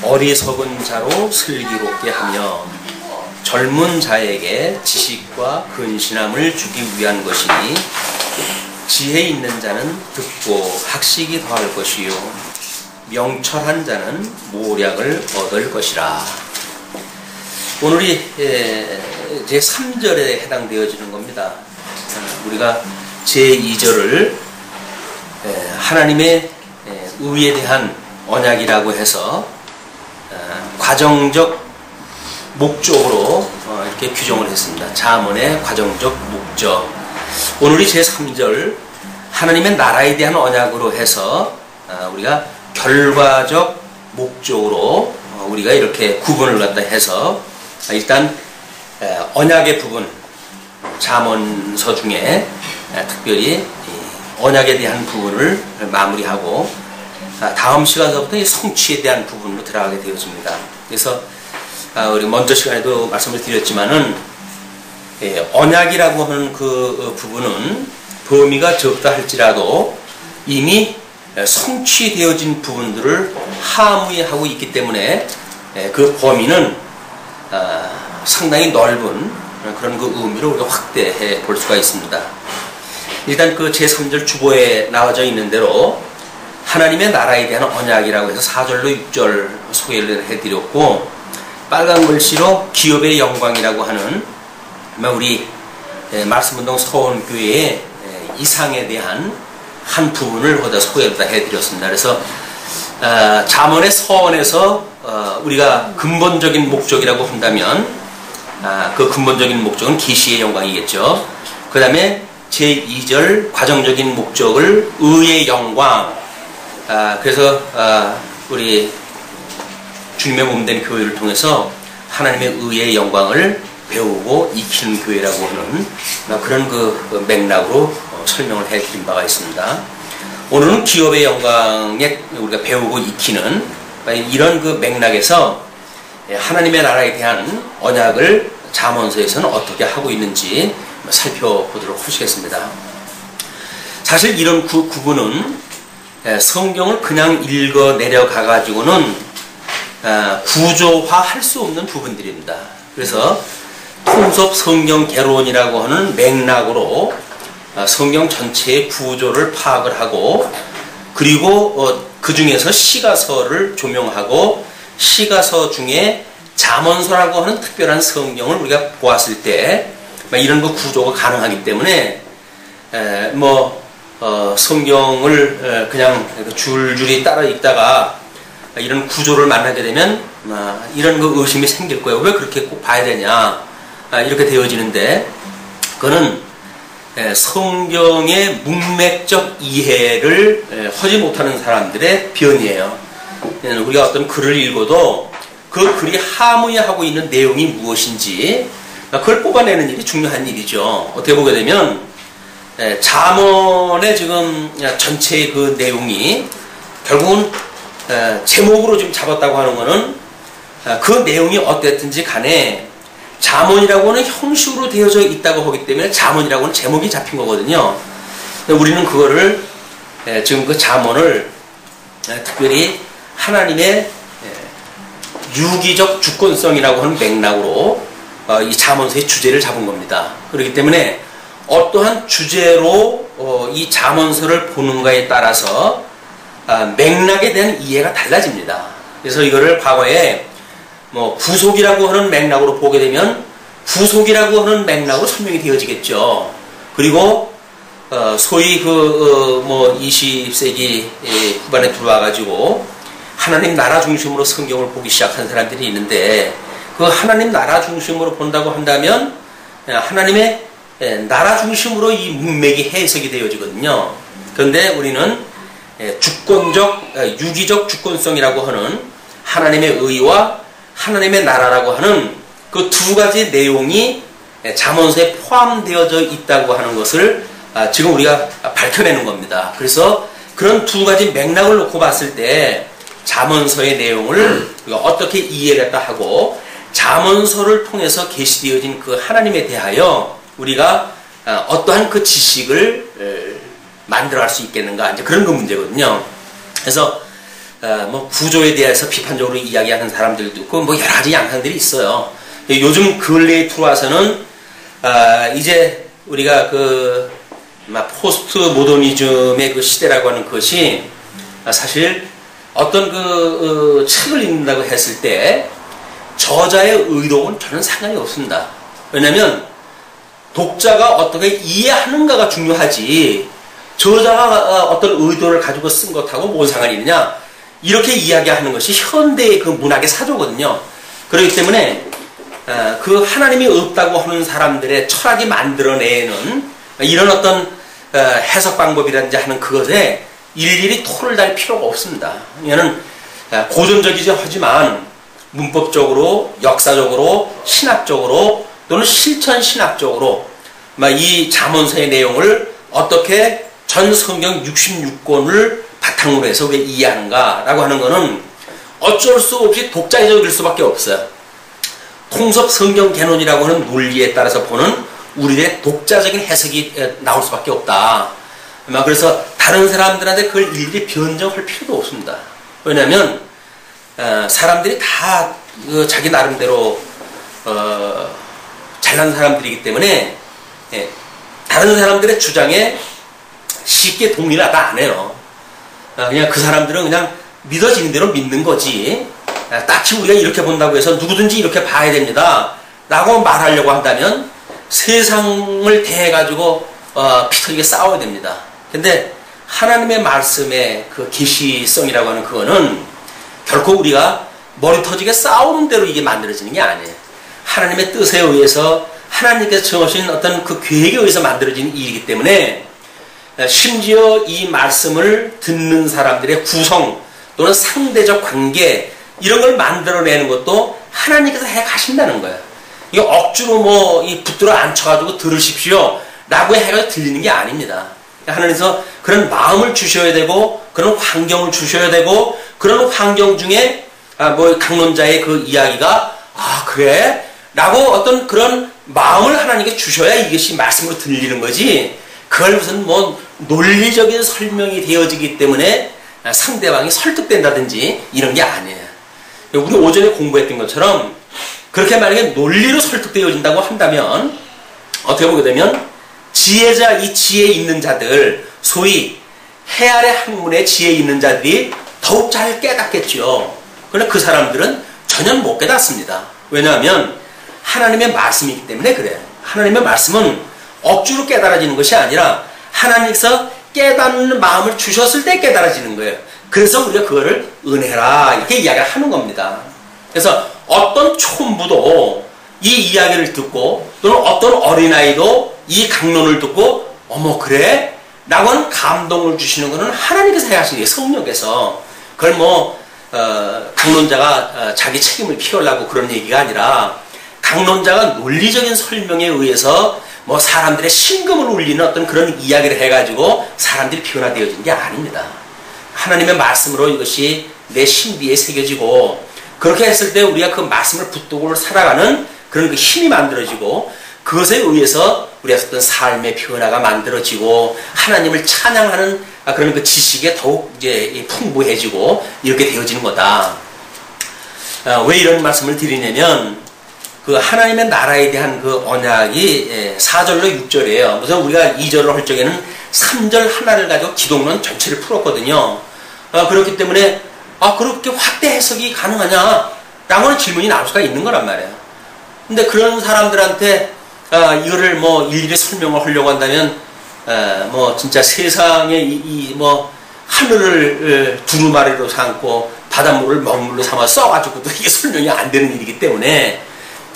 어리석은 자로 슬기롭게 하며 젊은 자에게 지식과 근신함을 주기 위한 것이니 지혜 있는 자는 듣고 학식이 더할 것이요 명철한 자는 모략을 얻을 것이라. 오늘이 제3절에 해당되어지는 겁니다. 우리가 제2절을 하나님의 의에 대한 언약이라고 해서 과정적 목적으로 이렇게 규정을 했습니다. 잠언의 과정적 목적. 오늘이 제3절 하나님의 나라에 대한 언약으로 해서 우리가 결과적 목적으로 우리가 이렇게 구분을 갖다 해서 일단 언약의 부분, 잠언서 중에 특별히 언약에 대한 부분을 마무리하고 다음 시간서부터 이 성취에 대한 부분으로 들어가게 되어집니다. 그래서 우리 먼저 시간에도 말씀을 드렸지만은 언약이라고 하는 그 부분은 범위가 적다 할지라도 이미 성취되어진 부분들을 함의하고 있기 때문에 그 범위는 상당히 넓은 그런 그 의미로 우리가 확대해 볼 수가 있습니다. 일단 그 제3절 주보에 나와져 있는 대로 하나님의 나라에 대한 언약이라고 해서 4절로 6절 소개를 해드렸고, 빨간 글씨로 기업의 영광이라고 하는 우리 말씀운동 서원교회의 이상에 대한 한 부분을 거기다 소개를 해드렸습니다. 그래서 잠언의 서원에서 우리가 근본적인 목적이라고 한다면 그 근본적인 목적은 계시의 영광이겠죠. 그 다음에 제2절 과정적인 목적을 의의 영광. 그래서 우리 주님의 몸된 교회를 통해서 하나님의 의의 영광을 배우고 익히는 교회라고 하는 그런 그 맥락으로 설명을 해드린 바가 있습니다. 오늘은 기업의 영광에 우리가 배우고 익히는 이런 그 맥락에서 하나님의 나라에 대한 언약을 잠언서에서는 어떻게 하고 있는지 살펴보도록 하시겠습니다. 사실 이런 구분은 성경을 그냥 읽어 내려가 가지고는 구조화할 수 없는 부분들입니다. 그래서 통섭 성경 개론이라고 하는 맥락으로 성경 전체의 구조를 파악을 하고, 그리고 그 중에서 시가서를 조명하고 시가서 중에 잠언서라고 하는 특별한 성경을 우리가 보았을 때 이런 그 구조가 가능하기 때문에 성경을 그냥 줄줄이 따라 읽다가 이런 구조를 만나게 되면 이런 그 의심이 생길 거예요. 왜 그렇게 꼭 봐야 되냐 이렇게 되어지는데, 그거는 성경의 문맥적 이해를 하지 못하는 사람들의 변이에요. 우리가 어떤 글을 읽어도 그 글이 함의하고 있는 내용이 무엇인지 그걸 뽑아내는 일이 중요한 일이죠. 어떻게 보게 되면 잠언의 지금 전체의 그 내용이 결국은 제목으로 지금 잡았다고 하는 거는 그 내용이 어땠든지 간에 잠언이라고 하는 형식으로 되어져 있다고 하기 때문에 잠언이라고 하는 제목이 잡힌 거거든요. 우리는 그거를 지금 그 잠언을 특별히 하나님의 유기적 주권성이라고 하는 맥락으로 이 잠언서의 주제를 잡은 겁니다. 그렇기 때문에 어떠한 주제로 이 잠언서를 보는가에 따라서 맥락에 대한 이해가 달라집니다. 그래서 이거를 과거에 구속이라고 하는 맥락으로 보게 되면 구속이라고 하는 맥락으로 설명이 되어지겠죠. 그리고 소위 20세기 후반에 들어와가지고 하나님 나라 중심으로 성경을 보기 시작한 사람들이 있는데, 그 하나님 나라 중심으로 본다고 한다면 하나님의 나라 중심으로 이 문맥이 해석이 되어지거든요. 그런데 우리는 주권적, 유기적 주권성이라고 하는 하나님의 의와 하나님의 나라라고 하는 그 두 가지 내용이 잠언서에 포함되어져 있다고 하는 것을 지금 우리가 밝혀내는 겁니다. 그래서 그런 두 가지 맥락을 놓고 봤을 때 잠언서의 내용을 우리가 어떻게 이해했다 하고 잠언서를 통해서 계시되어진 그 하나님에 대하여 우리가 어떠한 그 지식을 만들어갈 수 있겠는가, 이제 그런 그 문제거든요. 그래서 뭐 구조에 대해서 비판적으로 이야기하는 사람들도 있고 뭐 여러 가지 양상들이 있어요. 요즘 근래에 들어와서는 이제 우리가 그 포스트 모더니즘의 그 시대라고 하는 것이 사실 어떤 그 책을 읽는다고 했을 때 저자의 의도는 전혀 상관이 없습니다. 왜냐하면 독자가 어떻게 이해하는가가 중요하지 저자가 어떤 의도를 가지고 쓴 것하고 뭔 상관이 있느냐 이렇게 이야기하는 것이 현대의 그 문학의 사조거든요. 그렇기 때문에 그 하나님이 없다고 하는 사람들의 철학이 만들어내는 이런 어떤 해석 방법이라든지 하는 그것에 일일이 토를 달 필요가 없습니다. 이거는 고전적이지 하지만 문법적으로, 역사적으로, 신학적으로 또는 실천 신학적으로 이 잠언서의 내용을 어떻게 전 성경 66권을 바탕으로 해서 우리가 이해하는가라고 하는 것은 어쩔 수 없이 독자적일 수밖에 없어요. 통섭 성경 개론이라고 하는 논리에 따라서 보는 우리의 독자적인 해석이 나올 수밖에 없다. 그래서 다른 사람들한테 그걸 일일이 변정할 필요도 없습니다. 왜냐하면 사람들이 다 자기 나름대로 잘난 사람들이기 때문에 다른 사람들의 주장에 쉽게 동의를 안 해요. 그냥 그 사람들은 그냥 믿어지는 대로 믿는 거지 딱히 우리가 이렇게 본다고 해서 누구든지 이렇게 봐야 됩니다 라고 말하려고 한다면 세상을 대해가지고 피터지게 싸워야 됩니다. 근데 하나님의 말씀의 그 계시성이라고 하는 그거는 결코 우리가 머리 터지게 싸우는 대로 이게 만들어지는 게 아니에요. 하나님의 뜻에 의해서 하나님께서 정하신 어떤 그 계획에 의해서 만들어진 일이기 때문에 심지어 이 말씀을 듣는 사람들의 구성 또는 상대적 관계 이런 걸 만들어내는 것도 하나님께서 해 가신다는 거예요. 이게 억지로 이 붙들어 앉혀가지고 들으십시오 라고 해가지고 들리는 게 아닙니다. 하나님께서 그런 마음을 주셔야 되고 그런 환경을 주셔야 되고 그런 환경 중에 강론자의 그 이야기가 그래? 라고 어떤 그런 마음을 하나님께 주셔야 이것이 말씀으로 들리는 거지 그걸 무슨 논리적인 설명이 되어지기 때문에 상대방이 설득된다든지 이런 게 아니에요. 우리 오전에 공부했던 것처럼 그렇게 만약에 논리로 설득되어진다고 한다면 어떻게 보게 되면 지혜자, 이 지혜 있는 자들 소위 해 아래 학문의 지혜 있는 자들이 더욱 잘 깨닫겠죠. 그러나 그 사람들은 전혀 못 깨닫습니다. 왜냐하면 하나님의 말씀이기 때문에 그래요. 하나님의 말씀은 억지로 깨달아지는 것이 아니라 하나님께서 깨닫는 마음을 주셨을 때 깨달아지는 거예요. 그래서 우리가 그거를 은혜라 이렇게 이야기를 하는 겁니다. 그래서 어떤 촌부도 이 이야기를 듣고 또는 어떤 어린아이도 이 강론을 듣고 어머 그래? 라고 하는 감동을 주시는 것은 하나님께서 해하시는 거예요. 성령께서. 그걸 강론자가 자기 책임을 피하려고 그런 얘기가 아니라 강론자가 논리적인 설명에 의해서 사람들의 심금을 울리는 어떤 그런 이야기를 해가지고 사람들이 변화되어진 게 아닙니다. 하나님의 말씀으로 이것이 내 신비에 새겨지고 그렇게 했을 때 우리가 그 말씀을 붙들고 살아가는 그런 그 힘이 만들어지고 그것에 의해서 우리의 어떤 삶의 변화가 만들어지고 하나님을 찬양하는 그런 그 지식에 더욱 이제 풍부해지고 이렇게 되어지는 거다. 왜 이런 말씀을 드리냐면 그 하나님의 나라에 대한 그 언약이 4절로 6절이에요. 우선 우리가 2절로 할 적에는 3절 하나를 가지고 기독론 전체를 풀었거든요. 그렇기 때문에 그렇게 확대 해석이 가능하냐? 라고 하는 질문이 나올 수가 있는 거란 말이에요. 근데 그런 사람들한테 이거를 일일이 설명을 하려고 한다면 진짜 세상에 하늘을 두루마리로 삼고 바닷물을 먹물로 삼아 써가지고도 이게 설명이 안 되는 일이기 때문에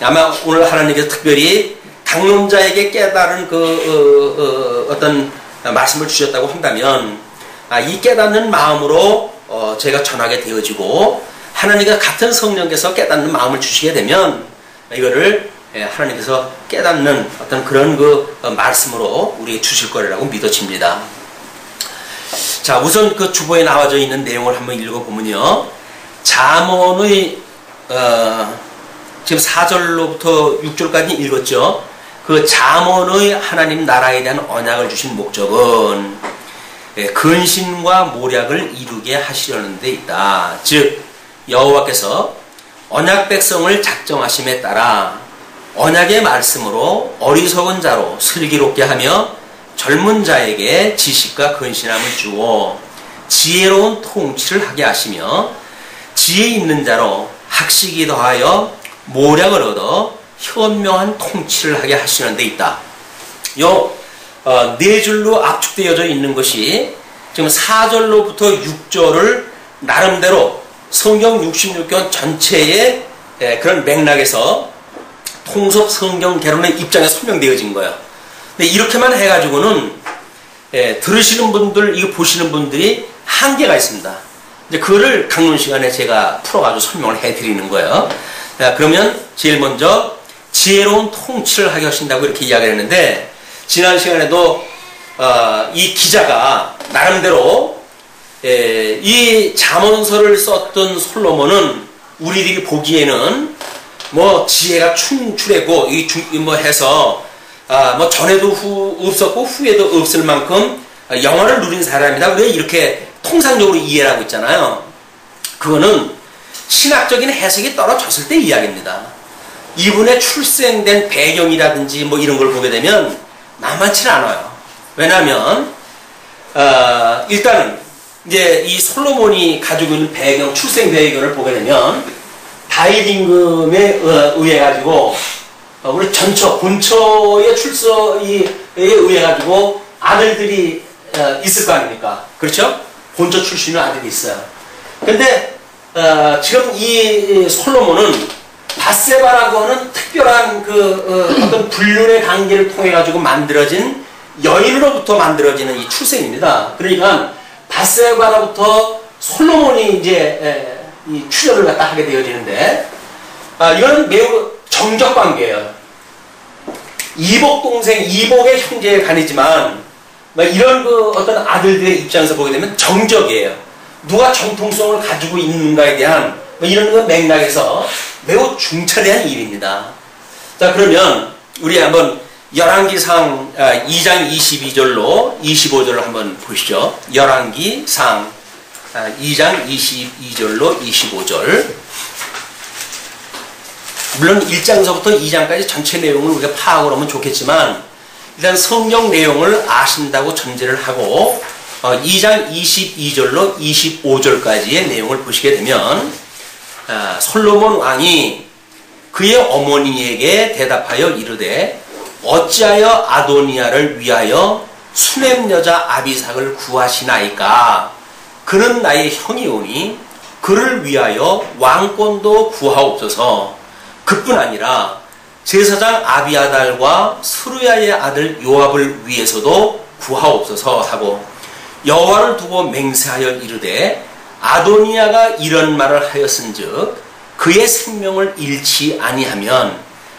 아마 오늘 하나님께서 특별히 강론자에게 깨달은 어떤 말씀을 주셨다고 한다면 이 깨닫는 마음으로 제가 전하게 되어지고 하나님과 같은 성령께서 깨닫는 마음을 주시게 되면 이거를 하나님께서 깨닫는 어떤 그런 그 말씀으로 우리에게 주실 거라고 믿어집니다. 자, 우선 그 주보에 나와져 있는 내용을 한번 읽어보면요. 잠언의 지금 4절로부터 6절까지 읽었죠. 그 잠언의 하나님 나라에 대한 언약을 주신 목적은 근신과 모략을 이루게 하시려는 데 있다. 즉 여호와께서 언약 백성을 작정하심에 따라 언약의 말씀으로 어리석은 자로 슬기롭게 하며 젊은 자에게 지식과 근신함을 주어 지혜로운 통치를 하게 하시며 지혜 있는 자로 학식이 더하여 모략을 얻어 현명한 통치를 하게 하시는 데 있다. 네 줄로 압축되어져 있는 것이 지금 4절로부터 6절을 나름대로 성경 66권 전체의 그런 맥락에서 통속 성경 개론의 입장에 설명되어진 거예요. 근데 이렇게만 해가지고는 들으시는 분들, 이거 보시는 분들이 한계가 있습니다. 이제 그거를 강론 시간에 제가 풀어가지고 설명을 해드리는 거예요. 그러면 제일 먼저 지혜로운 통치를 하게 하신다고 이렇게 이야기를 했는데, 지난 시간에도 이 기자가 나름대로 이 잠언서를 썼던 솔로몬은 우리들이 보기에는 뭐 지혜가 충출했고 뭐 해서 뭐 전에도 없었고 후에도 없을 만큼 영화를 누린 사람이다. 왜 이렇게 통상적으로 이해를 하고 있잖아요. 그거는 신학적인 해석이 떨어졌을 때 이야기입니다. 이분의 출생된 배경이라든지 뭐 이런 걸 보게 되면 만만치 않아요. 왜냐하면 일단은 이제 이 솔로몬이 가지고 있는 배경, 출생 배경을 보게 되면 다윗 임금에 의해 가지고 우리 본처의 출서에 의해 가지고 아들들이 있을 거 아닙니까? 그렇죠? 본처 출신의 아들이 있어요. 근데 지금 이 솔로몬은 밧세바라고 하는 특별한 어떤 불륜의 관계를 통해 가지고 만들어진 여인으로부터 만들어지는 이 출생입니다. 그러니까 밧세바로부터 솔로몬이 이제 이 출혈을 갖다 하게 되어지는데, 이거는 매우 정적 관계예요. 이복 동생, 이복의 형제에 가니지만 이런 어떤 아들들의 입장에서 보게 되면 정적이에요. 누가 정통성을 가지고 있는가에 대한 이런 맥락에서 매우 중차대한 일입니다. 자, 그러면 우리 한번 열왕기상 2장 22절로 25절을 한번 보시죠. 열왕기상 2장 22절로 25절. 물론 1장서부터 2장까지 전체 내용을 우리가 파악을 하면 좋겠지만, 일단 성경 내용을 아신다고 전제를 하고 2장 22절로 25절까지의 내용을 보시게 되면, 솔로몬 왕이 그의 어머니에게 대답하여 이르되 어찌하여 아도니아를 위하여 수냄 여자 아비삭을 구하시나이까? 그는 나의 형이오니 그를 위하여 왕권도 구하옵소서. 그뿐 아니라 제사장 아비아달과 스루야의 아들 요압을 위해서도 구하옵소서 하고, 여호와를 두고 맹세하여 이르되 아도니아가 이런 말을 하였은즉 그의 생명을 잃지 아니하면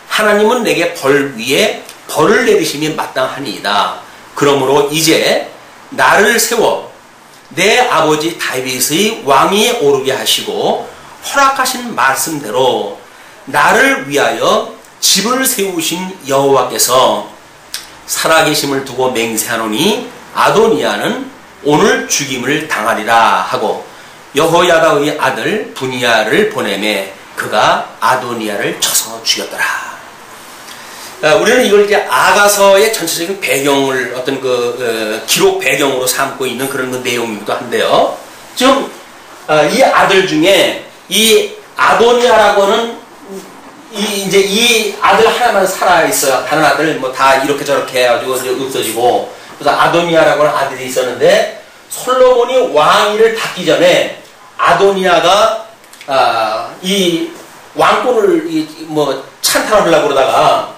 하나님은 내게 벌 위에 벌을 내리심이 마땅하니이다. 그러므로 이제 나를 세워 내 아버지 다윗의 왕위에 오르게 하시고 허락하신 말씀대로 나를 위하여 집을 세우신 여호와께서 살아계심을 두고 맹세하노니 아도니아는 오늘 죽임을 당하리라 하고, 여호야다의 아들 분이야를 보내매 그가 아도니아를 쳐서 죽였더라. 우리는 이걸 이제 아가서의 전체적인 배경을 어떤 기록 배경으로 삼고 있는 그런 내용이기도 한데요. 지금 이 아들 중에 이 아도니아라고는 이제 이 아들 하나만 살아 있어요. 다른 아들 뭐 다 이렇게 저렇게 해가지고 이제 없어지고, 그래서 아도니아라고는 아들이 있었는데, 솔로몬이 왕위를 받기 전에 아도니아가 이 왕권을 찬탈을 하려고 그러다가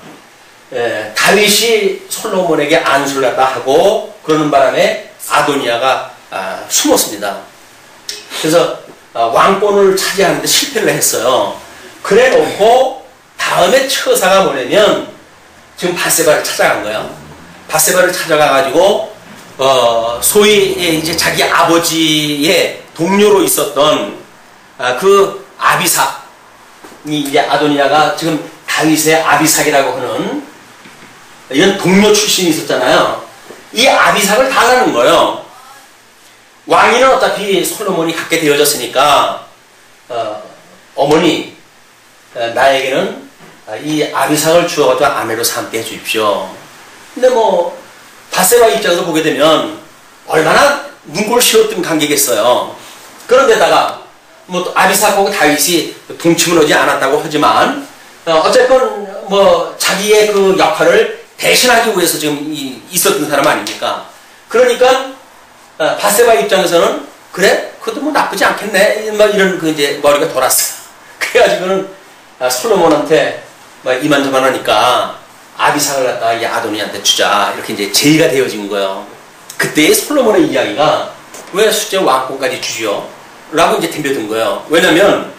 다윗이 솔로몬에게 안수를 갖다 하고 그러는 바람에 아도니아가 숨었습니다. 그래서 왕권을 차지하는데 실패를 했어요. 그래 놓고 다음에 처사가 뭐냐면 지금 밧세바를 찾아간 거예요. 밧세바를 찾아가 가지고 소위 이제 자기 아버지의 동료로 있었던 그 아비삭이, 이제 아도니아가 지금 다윗의 아비삭이라고 하는 이런 동료 출신이 있었잖아요. 이 아비삭을 달라는 거예요. 왕위는 어차피 솔로몬이 갖게 되어졌으니까 어머니 나에게는 이 아비삭을 주어가지고 아내로 삼게 해주십시오. 근데 뭐 바세바 입장에서 보게 되면 얼마나 눈골 씌웠던 관계겠어요. 그런데다가 뭐 또 아비삭하고 다윗이 동침을 하지 않았다고 하지만 어쨌건 뭐 자기의 그 역할을 대신하기 위해서 지금 있었던 사람 아닙니까? 그러니까 바세바 입장에서는 그래 그것도 뭐 나쁘지 않겠네 뭐 이런 그 이제 머리가 돌았어. 그래가지고는 솔로몬한테 뭐 이만저만하니까 아비삭을 갖다가 이 아도니한테 주자 이렇게 이제 제의가 되어진 거예요. 그때의 솔로몬의 이야기가 왜 숫자 왕권까지 주지요? 라고 이제 덤벼든 거예요. 왜냐면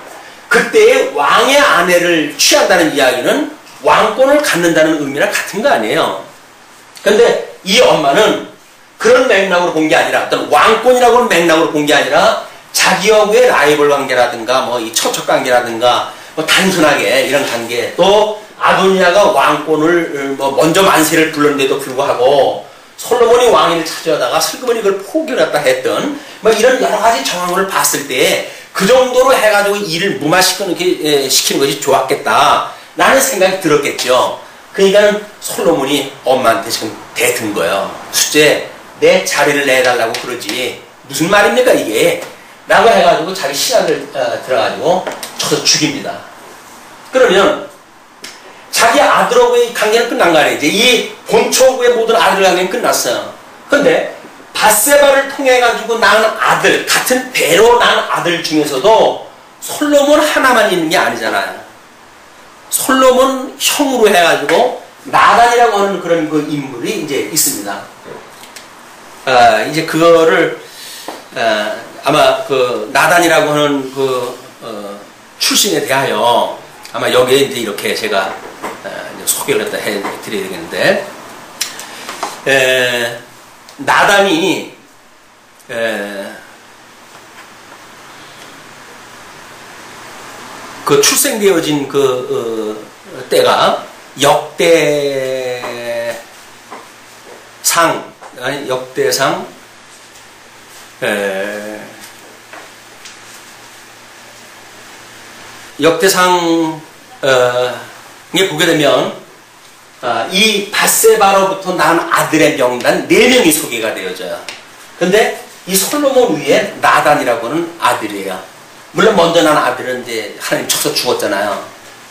그때의 왕의 아내를 취한다는 이야기는 왕권을 갖는다는 의미랑 같은 거 아니에요. 근데 이 엄마는 그런 맥락으로 본 게 아니라 어떤 왕권이라고 하는 맥락으로 본 게 아니라 자기하고의 라이벌 관계라든가 뭐 이 처척 관계라든가 뭐 단순하게 이런 관계 또 아도니아가 왕권을 뭐 먼저 만세를 불렀는데도 불구하고 솔로몬이 왕위를 차지하다가 슬그머니 그걸 포기했다 했던 뭐 이런 여러 가지 정황을 봤을 때 그 정도로 해가지고 일을 무마시키는 것이 좋았겠다 라는 생각이 들었겠죠. 그러니까 솔로몬이 엄마한테 지금 대든 거예요. 숫제 내 자리를 내달라고 그러지 무슨 말입니까 이게 라고 해가지고 자기 신하를 들어가지고 쳐서 죽입니다. 그러면 자기 아들하고의 관계는 끝난 거 아니에요. 이제 이 본초구의 모든 아들 관계는 끝났어요. 근데 바세바를 통해가지고 낳은 아들, 같은 배로 낳은 아들 중에서도 솔로몬 하나만 있는 게 아니잖아요. 솔로몬 형으로 해가지고 나단이라고 하는 그런 그 인물이 이제 있습니다. 이제 그거를 아마 그 나단이라고 하는 그 출신에 대하여 아마 여기에 이제 이렇게 제가 소개를 갖다 해드려야 되겠는데, 나단이 그 출생되어진 그 때가 역대상 역대상에 보게 되면 이 바세바로부터 낳은 아들의 명단 4명이 소개가 되어져요. 근데 이 솔로몬 위에 나단이라고 하는 아들이에요. 물론 먼저 난 아들은 이제 하나님 쳐서 죽었잖아요.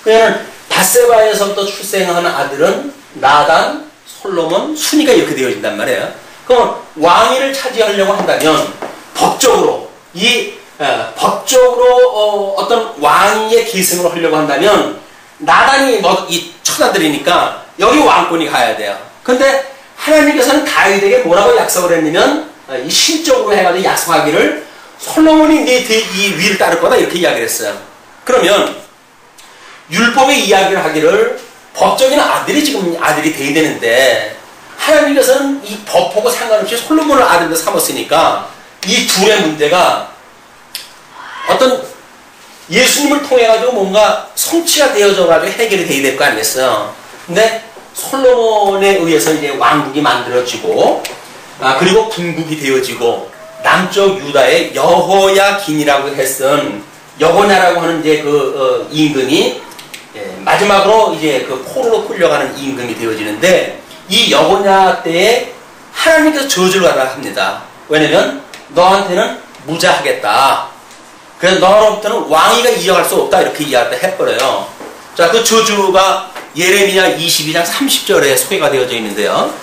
그러면 바세바에서부터 출생하는 아들은 나단, 솔로몬, 순위가 이렇게 되어진단 말이에요. 그럼 왕위를 차지하려고 한다면 법적으로 어떤 왕위의 계승을 하려고 한다면 나단이 이 처자들이니까 여기 왕권이 가야 돼요. 근데 하나님께서는 다윗에게 뭐라고 약속을 했냐면 이 신적으로 해가지고 약속하기를 솔로몬이 네 이 위를 따를 거다 이렇게 이야기를 했어요. 그러면 율법의 이야기를 하기를 법적인 아들이 돼야 되는데 하나님께서는 이 법하고 상관없이 솔로몬을 아들로 삼았으니까 이 둘의 문제가 어떤 예수님을 통해가지고 뭔가 성취가 되어져가지고 해결이 돼야 될 거 아니겠어요. 근데 솔로몬에 의해서 이제 왕국이 만들어지고 그리고 군국이 되어지고 남쪽 유다의 여호야긴이라고 했던 여호냐라고 하는 이제 그 임금이 마지막으로 이제 그 포로로 끌려가는 임금이 되어지는데 이 여호냐 때에 하나님께서 저주를 하라 합니다. 왜냐면 너한테는 무자하겠다. 그래서 너로부터는 왕위가 이어갈 수 없다 이렇게 이야기를 해버려요. 자, 그 저주가 예레미야 22장 30절에 소개가 되어져 있는데요.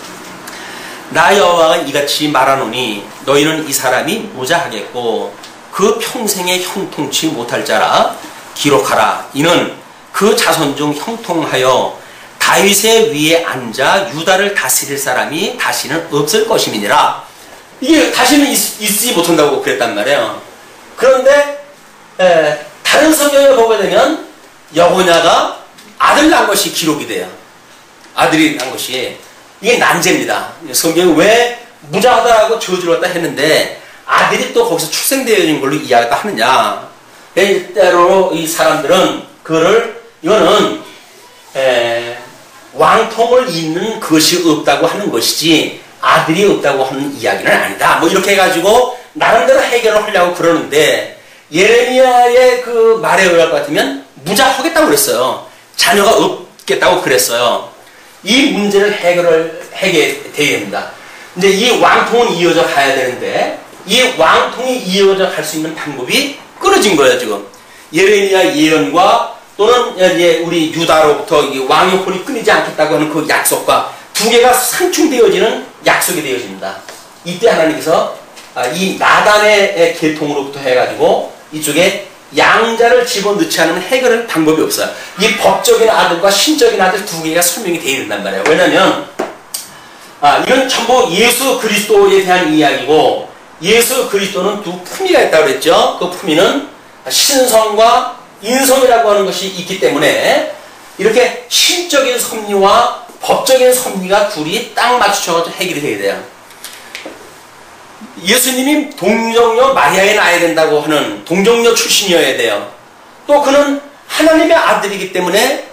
나 여호와가 이같이 말하노니 너희는 이 사람이 무자하겠고 그 평생에 형통치 못할 자라 기록하라. 이는 그 자손 중 형통하여 다윗의 위에 앉아 유다를 다스릴 사람이 다시는 없을 것임이니라. 이게 다시는 있지 못한다고 그랬단 말이에요. 그런데 다른 성경을 보게 되면 여호냐가 아들 낳은 것이 기록이 돼요. 아들이 낳은 것이. 이게 난제입니다. 성경이 왜 무자하다라고 저주를 했다 했는데 아들이 또 거기서 출생되어진 걸로 이야기를 하느냐. 때로 이 사람들은 이거는 왕통을 잇는 것이 없다고 하는 것이지 아들이 없다고 하는 이야기는 아니다. 뭐 이렇게 해가지고 나름대로 해결을 하려고 그러는데 예레미야의 그 말에 의할 것 같으면 무자하겠다고 그랬어요. 자녀가 없겠다고 그랬어요. 이 문제를 해결해야 됩니다. 근데 이 왕통은 이어져 가야 되는데 이 왕통이 이어져 갈 수 있는 방법이 끊어진 거예요, 지금. 예레미야 예언과 또는 이제 우리 유다로부터 이 왕의 혼이 끊이지 않겠다고 하는 그 약속과 두 개가 상충되어지는 약속이 되어집니다. 이때 하나님께서 이 나단의 계통으로부터 해가지고 이쪽에 양자를 집어넣지 않으면 해결할 방법이 없어요. 이 법적인 아들과 신적인 아들 두 개가 설명이 되어야 된단 말이에요. 왜냐하면 이건 전부 예수 그리스도에 대한 이야기고 예수 그리스도는 두 품위가 있다고 그랬죠. 그 품위는 신성과 인성이라고 하는 것이 있기 때문에 이렇게 신적인 섭리와 법적인 섭리가 둘이 딱 맞추셔가지고 해결이 돼야 돼요. 예수님이 동정녀 마리아에 낳아야 된다고 하는 동정녀 출신이어야 돼요. 또 그는 하나님의 아들이기 때문에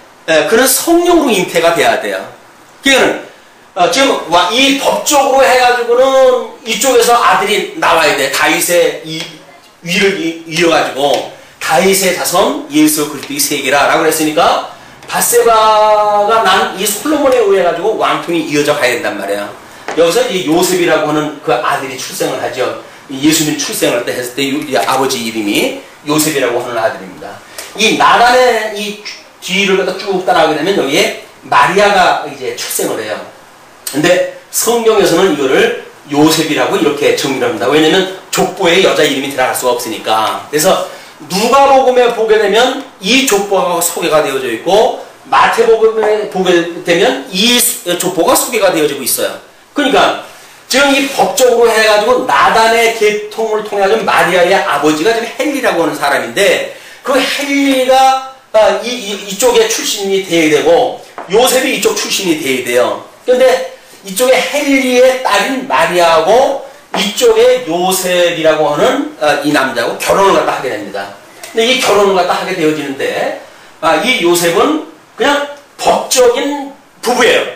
그는 성령으로 잉태가 돼야 돼요. 그러니까 지금 이 법적으로 해가지고는 이쪽에서 아들이 나와야 돼. 다윗의 위를 이어가지고 다윗의 자손 예수 그리스도의 세계라 라고 했으니까 밧세바가 난 이 솔로몬에 의해 가지고 왕통이 이어져 가야 된단 말이에요. 여기서 이 요셉이라고 하는 그 아들이 출생을 하죠. 예수님 출생을 때 했을 때 아버지 이름이 요셉이라고 하는 아들입니다. 이 나단의 이 뒤를 갖다 쭉 따라가게 되면 여기에 마리아가 이제 출생을 해요. 근데 성경에서는 이거를 요셉이라고 이렇게 정의를 합니다. 왜냐면 족보에 여자 이름이 들어갈 수가 없으니까. 그래서 누가복음에 보게 되면 이 족보가 소개가 되어져 있고 마태복음에 보게 되면 이 족보가 소개가 되어지고 있어요. 그러니까 지금 이 법적으로 해가지고 나단의 계통을 통해 가지고 마리아의 아버지가 지금 헨리라고 하는 사람인데 그 헨리가 이쪽에 출신이 돼야 되고 요셉이 이쪽 출신이 돼야 돼요. 그런데 이쪽에 헨리의 딸인 마리아하고 이쪽에 요셉이라고 하는 이 남자하고 결혼을 갖다 하게 됩니다. 근데 이 결혼을 갖다 하게 되어지는데 이 요셉은 그냥 법적인 부부예요.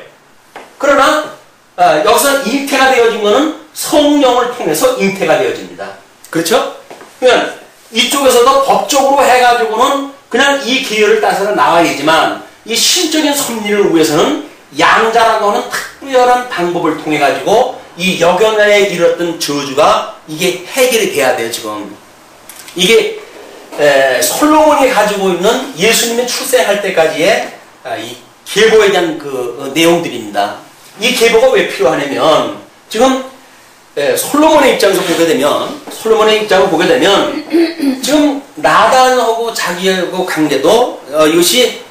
그러나 여기서 잉태가 되어진 것은 성령을 통해서 잉태가 되어집니다. 그렇죠? 그러니까 이쪽에서도 법적으로 해가지고는 그냥 이 계열을 따서 나와야지만 이 신적인 섭리를 위해서는 양자라고 하는 특별한 방법을 통해 가지고 이 여견에 이뤘던 저주가 이게 해결이 돼야 돼요. 지금 이게 솔로몬이 가지고 있는 예수님이 출생할 때까지의 이 계보에 대한 그 내용들입니다. 이 계보가 왜 필요하냐면 지금 솔로몬의 입장에서 보게 되면 지금 나단하고 자기하고 관계도 이것이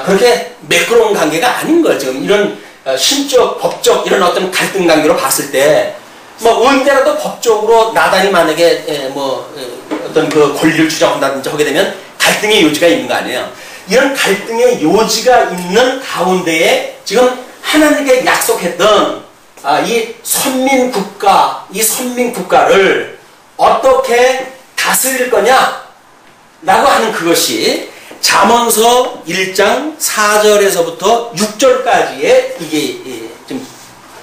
그렇게 매끄러운 관계가 아닌 거예요. 지금 이런 신적, 법적 이런 어떤 갈등 관계로 봤을 때 뭐 언제라도 법적으로 나단이 만약에 어떤 그 권리를 주장한다든지 하게 되면 갈등의 요지가 있는 거 아니에요. 이런 갈등의 요지가 있는 가운데에 지금 하나님께 약속했던 이 선민국가, 이 선민국가를 어떻게 다스릴 거냐 라고 하는 그것이 잠언서 1장 4절에서부터 6절까지의 이게 좀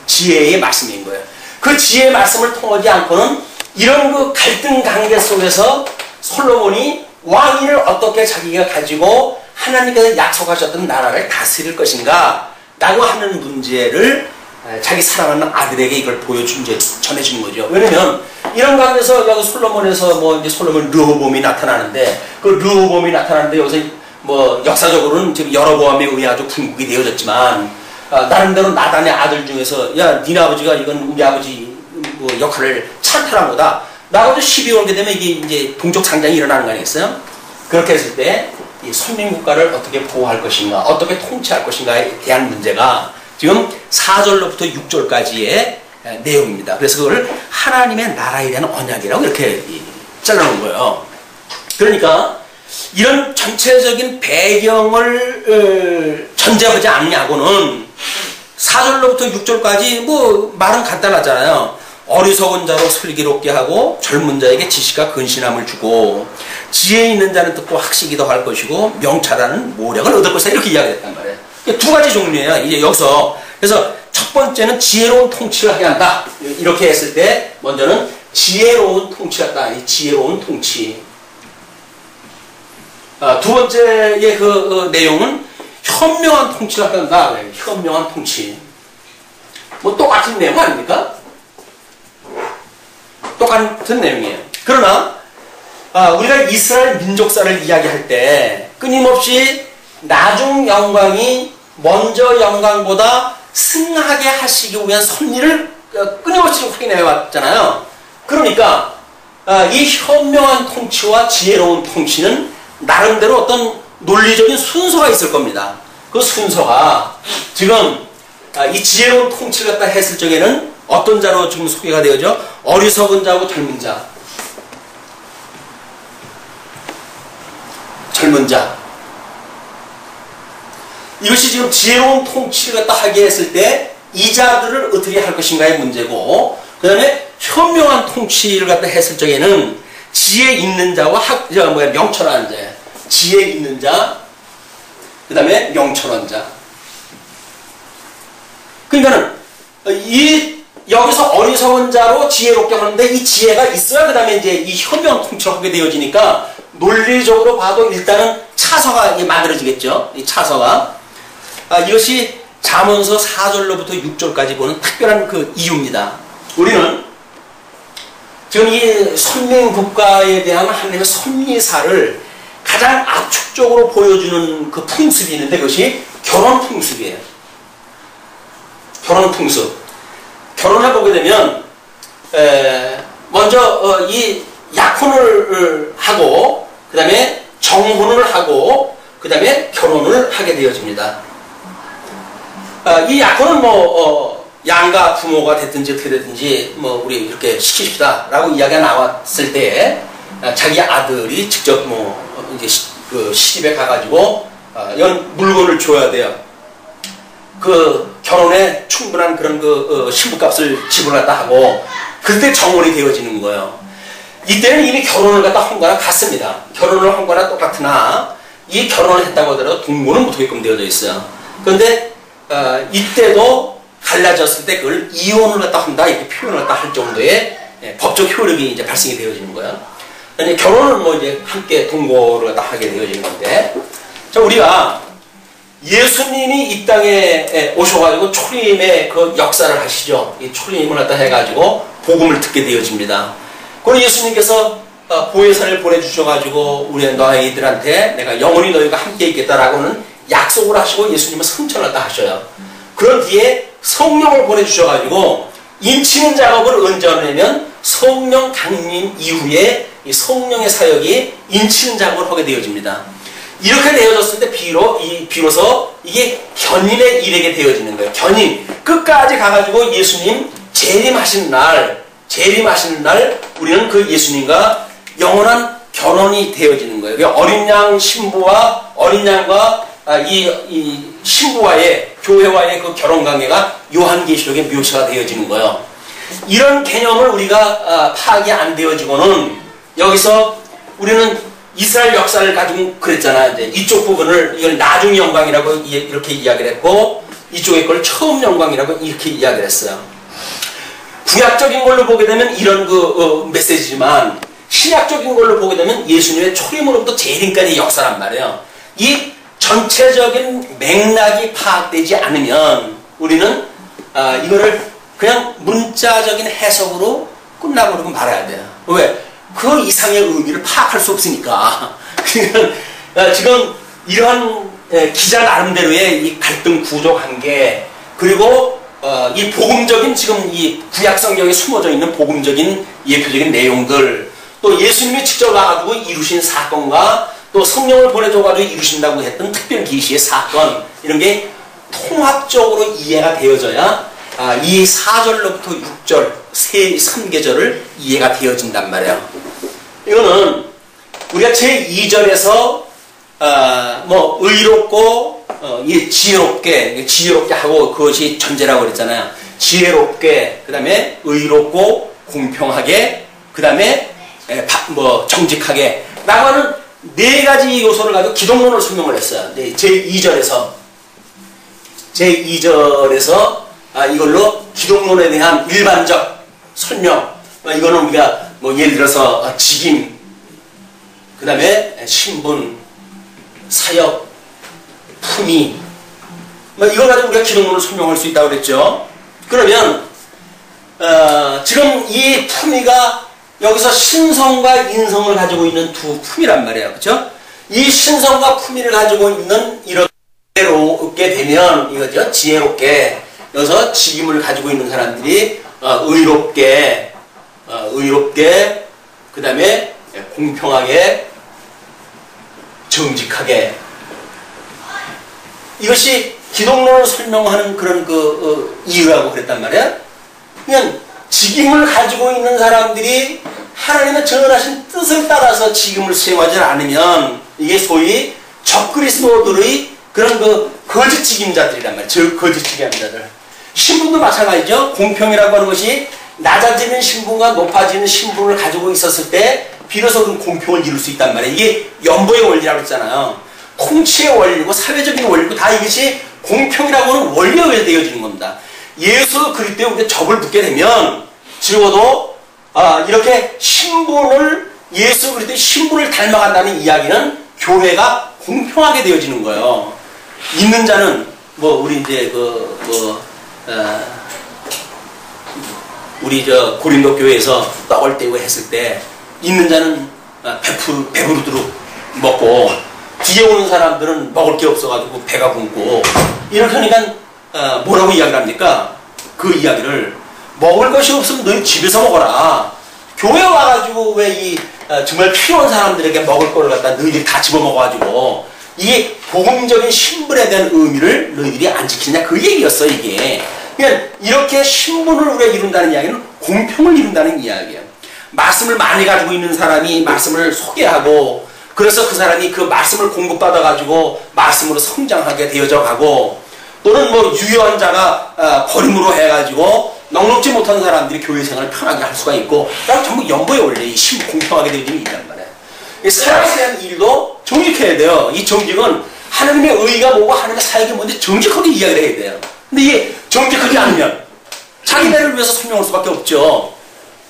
지혜의 말씀인 거예요. 그 지혜의 말씀을 통하지 않고는 이런 그 갈등 관계 속에서 솔로몬이 왕위를 어떻게 자기가 가지고 하나님께서 약속하셨던 나라를 다스릴 것인가 라고 하는 문제를 자기 사랑하는 아들에게 이걸 전해주는 거죠. 왜냐면 이런 가운데서 여기 솔로몬에서 이제 솔로몬 르호보암이 나타나는데 그 르호보암이 나타나는데 여기서 역사적으로는 지금 여로보암에 의해 아주 궁극이 되어졌지만 나름대로 나단의 아들 중에서 야 니네 아버지가 이건 우리 아버지 역할을 찬탈한 거다 라고도 시비 걸게 되면 이게 이제 동족 상장이 일어나는 거 아니겠어요? 그렇게 했을 때 이 선민국가를 어떻게 보호할 것인가 어떻게 통치할 것인가에 대한 문제가 지금 4절로부터 6절까지의 내용입니다. 그래서 그걸 하나님의 나라에 대한 언약이라고 이렇게 잘라놓은 거예요. 그러니까 이런 전체적인 배경을 전제하지 않냐고는 4절로부터 6절까지 말은 간단하잖아요. 어리석은 자로 슬기롭게 하고 젊은 자에게 지식과 근신함을 주고 지혜 있는 자는 듣고 학식이 더할 것이고 명철하는 모력을 얻을 것이다 이렇게 이야기했단 말이에요. 두 가지 종류예요. 이제 여기서 그래서 첫 번째는 지혜로운 통치를 하게 한다. 이렇게 했을 때 먼저는 지혜로운 통치였다. 이 지혜로운 통치. 두 번째의 그 내용은 현명한 통치를 한다. 현명한 통치. 뭐 똑같은 내용 아닙니까? 똑같은 내용이에요. 그러나 우리가 이스라엘 민족사를 이야기할 때 끊임없이 나중 영광이 먼저 영광보다 승하게 하시기 위한 섭리를 끊임없이 확인해 왔잖아요. 그러니까 이 현명한 통치와 지혜로운 통치는 나름대로 어떤 논리적인 순서가 있을 겁니다. 그 순서가 지금 이 지혜로운 통치를 갖다 했을 적에는 어떤 자로 지금 소개가 되어져? 어리석은 자하고 젊은 자. 젊은 자. 이것이 지금 지혜로운 통치를 갖다 하게 했을 때 이 자들을 어떻게 할 것인가의 문제고, 그 다음에 현명한 통치를 갖다 했을 적에는 지혜 있는 자와 명철한 자. 지혜 있는 자, 그 다음에 명철한 자. 그러니까는 여기서 어리석은 자로 지혜롭게 하는데 이 지혜가 있어야 그 다음에 이제 이 현명 통치를 하게 되어지니까 논리적으로 봐도 일단은 차서가 만들어지겠죠. 이 차서가. 이것이 잠언서 4절로부터 6절까지 보는 특별한 그 이유입니다. 우리는 지금 이 선민국가에 대한 하나님의 섭리사를 가장 압축적으로 보여주는 그 풍습이 있는데 그것이 결혼 풍습이에요. 결혼 풍습. 결혼을 보게 되면 먼저 이 약혼을 하고 그 다음에 정혼을 하고 그 다음에 결혼을 하게 되어집니다. 이 약혼은 양가 부모가 됐든지 어떻게 됐든지 우리 이렇게 시키십시다 라고 이야기가 나왔을 때 자기 아들이 직접 이제 그 시집에 가가지고 이런 물건을 줘야 돼요. 그 결혼에 충분한 그런 그 신부값을 지불하다 하고 그때 정혼이 되어지는 거예요. 이때는 이미 결혼을 갖다 한 거나 같습니다. 결혼을 한 거나 똑같으나 이 결혼을 했다고 하더라도 동거는 못하게끔 되어져 있어요. 그런데 이때도 갈라졌을 때 그걸 이혼을 갖다 한다 이렇게 표현을 갖다 할 정도의 법적 효력이 이제 발생이 되어지는 거예요. 결혼은 이제 함께 동거를 갖다 하게 되어지는 건데, 자, 우리가 예수님이 이 땅에 오셔가지고 초림의 그 역사를 하시죠. 이 초림을 갖다 해가지고 복음을 듣게 되어집니다. 그리고 예수님께서 보혜사를 보내주셔가지고 우리 너희들한테 내가 영원히 너희가 함께 있겠다라고는 약속을 하시고 예수님은 선천을 갖다 하셔요. 그런 뒤에 성령을 보내주셔가지고 인치는 작업을 언제 하냐면 성령 강림 이후에 이 성령의 사역이 인치는 작업을 하게 되어집니다. 이렇게 되어졌을 때 비로소 이게 견인에 이르게 되어지는 거예요. 견인. 끝까지 가가지고 예수님 재림하시는 날 우리는 그 예수님과 영원한 결혼이 되어지는 거예요. 그 어린 양 신부와 어린 양과 이 신부와의 교회와의 그 결혼 관계가 요한계시록에 묘사가 되어지는 거예요. 이런 개념을 우리가 파악이 안 되어지고는 여기서 우리는 이스라엘 역사를 가지고 그랬잖아. 이제 이쪽 부분을 이걸 나중 영광이라고 이렇게 이야기를 했고 이쪽의 걸 처음 영광이라고 이렇게 이야기를 했어요. 구약적인 걸로 보게 되면 이런 그 메시지지만 신약적인 걸로 보게 되면 예수님의 초림으로부터 재림까지의 역사란 말이에요. 이 전체적인 맥락이 파악되지 않으면 우리는 이거를 그냥 문자적인 해석으로 끝나버리고 말아야 돼요. 왜? 그 이상의 의미를 파악할 수 없으니까. 지금 이러한 기자 나름대로의 이 갈등 구조 관계 그리고 이 복음적인 지금 이 구약 성경에 숨어져 있는 복음적인 예표적인 내용들 또 예수님이 직접 와가지고 이루신 사건과 또 성령을 보내줘가지고 이루신다고 했던 특별 계시의 사건 이런 게 통합적으로 이해가 되어져야 이 4절로부터 6절 3계절을 이해가 되어진단 말이에요. 이거는 우리가 제2절에서 의롭고 지혜롭게 하고 그것이 전제라고 그랬잖아요. 지혜롭게 그 다음에 의롭고 공평하게 그 다음에 정직하게 라고 하는 4가지 요소를 가지고 기독론을 설명을 했어요. 제2절에서 이걸로 기독론에 대한 일반적 설명 이거는 우리가 뭐 예를 들어서 직임, 그 다음에 신분, 사역, 품위, 이걸 가지고 우리가 기독론을 설명할 수 있다고 그랬죠. 그러면 지금 이 품위가 여기서 신성과 인성을 가지고 있는 두 품이란 말이에요. 그렇죠? 이 신성과 품위를 가지고 있는 이렇게 지혜롭게 되면 이거죠. 지혜롭게 여기서 직임을 가지고 있는 사람들이 의롭게 그 다음에 공평하게 정직하게, 이것이 기독론을 설명하는 그런 이유라고 그랬단 말이야. 그냥 직임을 가지고 있는 사람들이 하나님의 전하신 뜻을 따라서 직임을 수행하지 않으면 이게 소위 적그리스도들의 그런 거짓 직임자들이란 말이에요. 거짓 직임자들. 신분도 마찬가지죠. 공평이라고 하는 것이 낮아지는 신분과 높아지는 신분을 가지고 있었을 때 비로소 그 공평을 이룰 수 있단 말이에요. 이게 연보의 원리라고 했잖아요. 통치의 원리고 사회적인 원리고 다 이것이 공평이라고 하는 원리에 의해 되어지는 겁니다. 예수 그리스도에 우리가 접을 붙게 되면 적어도 이렇게 신분을, 예수 그리스도의 신분을 닮아간다는 이야기는 교회가 공평하게 되어지는 거예요. 있는 자는 우리 이제 우리 고린도 교회에서 떡을 떼고 했을 때 있는 자는 배부르도록 먹고 뒤에 오는 사람들은 먹을 게 없어가지고 배가 굶고, 이렇게 하니까 뭐라고 이야기를 합니까? 그 이야기를 먹을 것이 없으면 너희 집에서 먹어라. 교회 와가지고 왜 정말 필요한 사람들에게 먹을 거를 갖다 너희들이 다 집어먹어가지고 이게 복음적인 신분에 대한 의미를 너희들이 안 지키냐, 그 얘기였어 이게. 그러니까 이렇게 신분을 우리가 이룬다는 이야기는 공평을 이룬다는 이야기예요. 말씀을 많이 가지고 있는 사람이 말씀을 소개하고, 그래서 그 사람이 그 말씀을 공급받아가지고 말씀으로 성장하게 되어져 가고, 또는 유효한 자가 버림으로 해가지고 넉넉지 못한 사람들이 교회 생활을 편하게 할 수가 있고, 그럼 전부 연보의 원리, 신분 공평하게 되어지는 일이란 말이에요. 사역에 대한 일도 정직해야 돼요. 이 정직은 하나님의 의의가 뭐고 하나님의 사역이 뭔지 정직하게 이야기를 해야 돼요. 근데 이게 정직하지 않으면 자기네를 위해서 설명할 수밖에 없죠.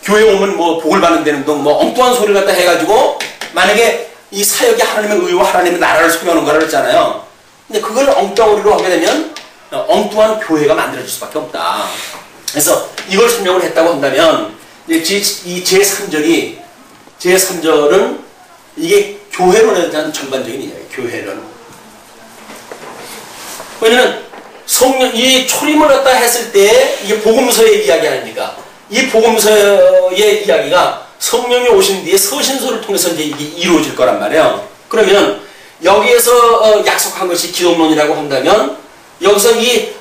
교회 오면 복을 받는 데는 엉뚱한 소리를 갖다 해가지고 만약에 이 사역이 하나님의 의와 하나님의 나라를 소개하는 거라 그랬잖아요. 근데 그걸 엉뚱으로 하게 되면 엉뚱한 교회가 만들어질 수밖에 없다. 그래서 이걸 설명을 했다고 한다면 이 제3절은 이게 교회론에 대한 전반적인 이야기예요. 교회론. 왜냐면 이 초림을 갖다 했을 때 이게 복음서의 이야기 아닙니까? 이 복음서의 이야기가 성령이 오신 뒤에 서신서를 통해서 이제 이게 이루어질 거란 말이에요. 그러면 여기에서 약속한 것이 기독론이라고 한다면 여기서 이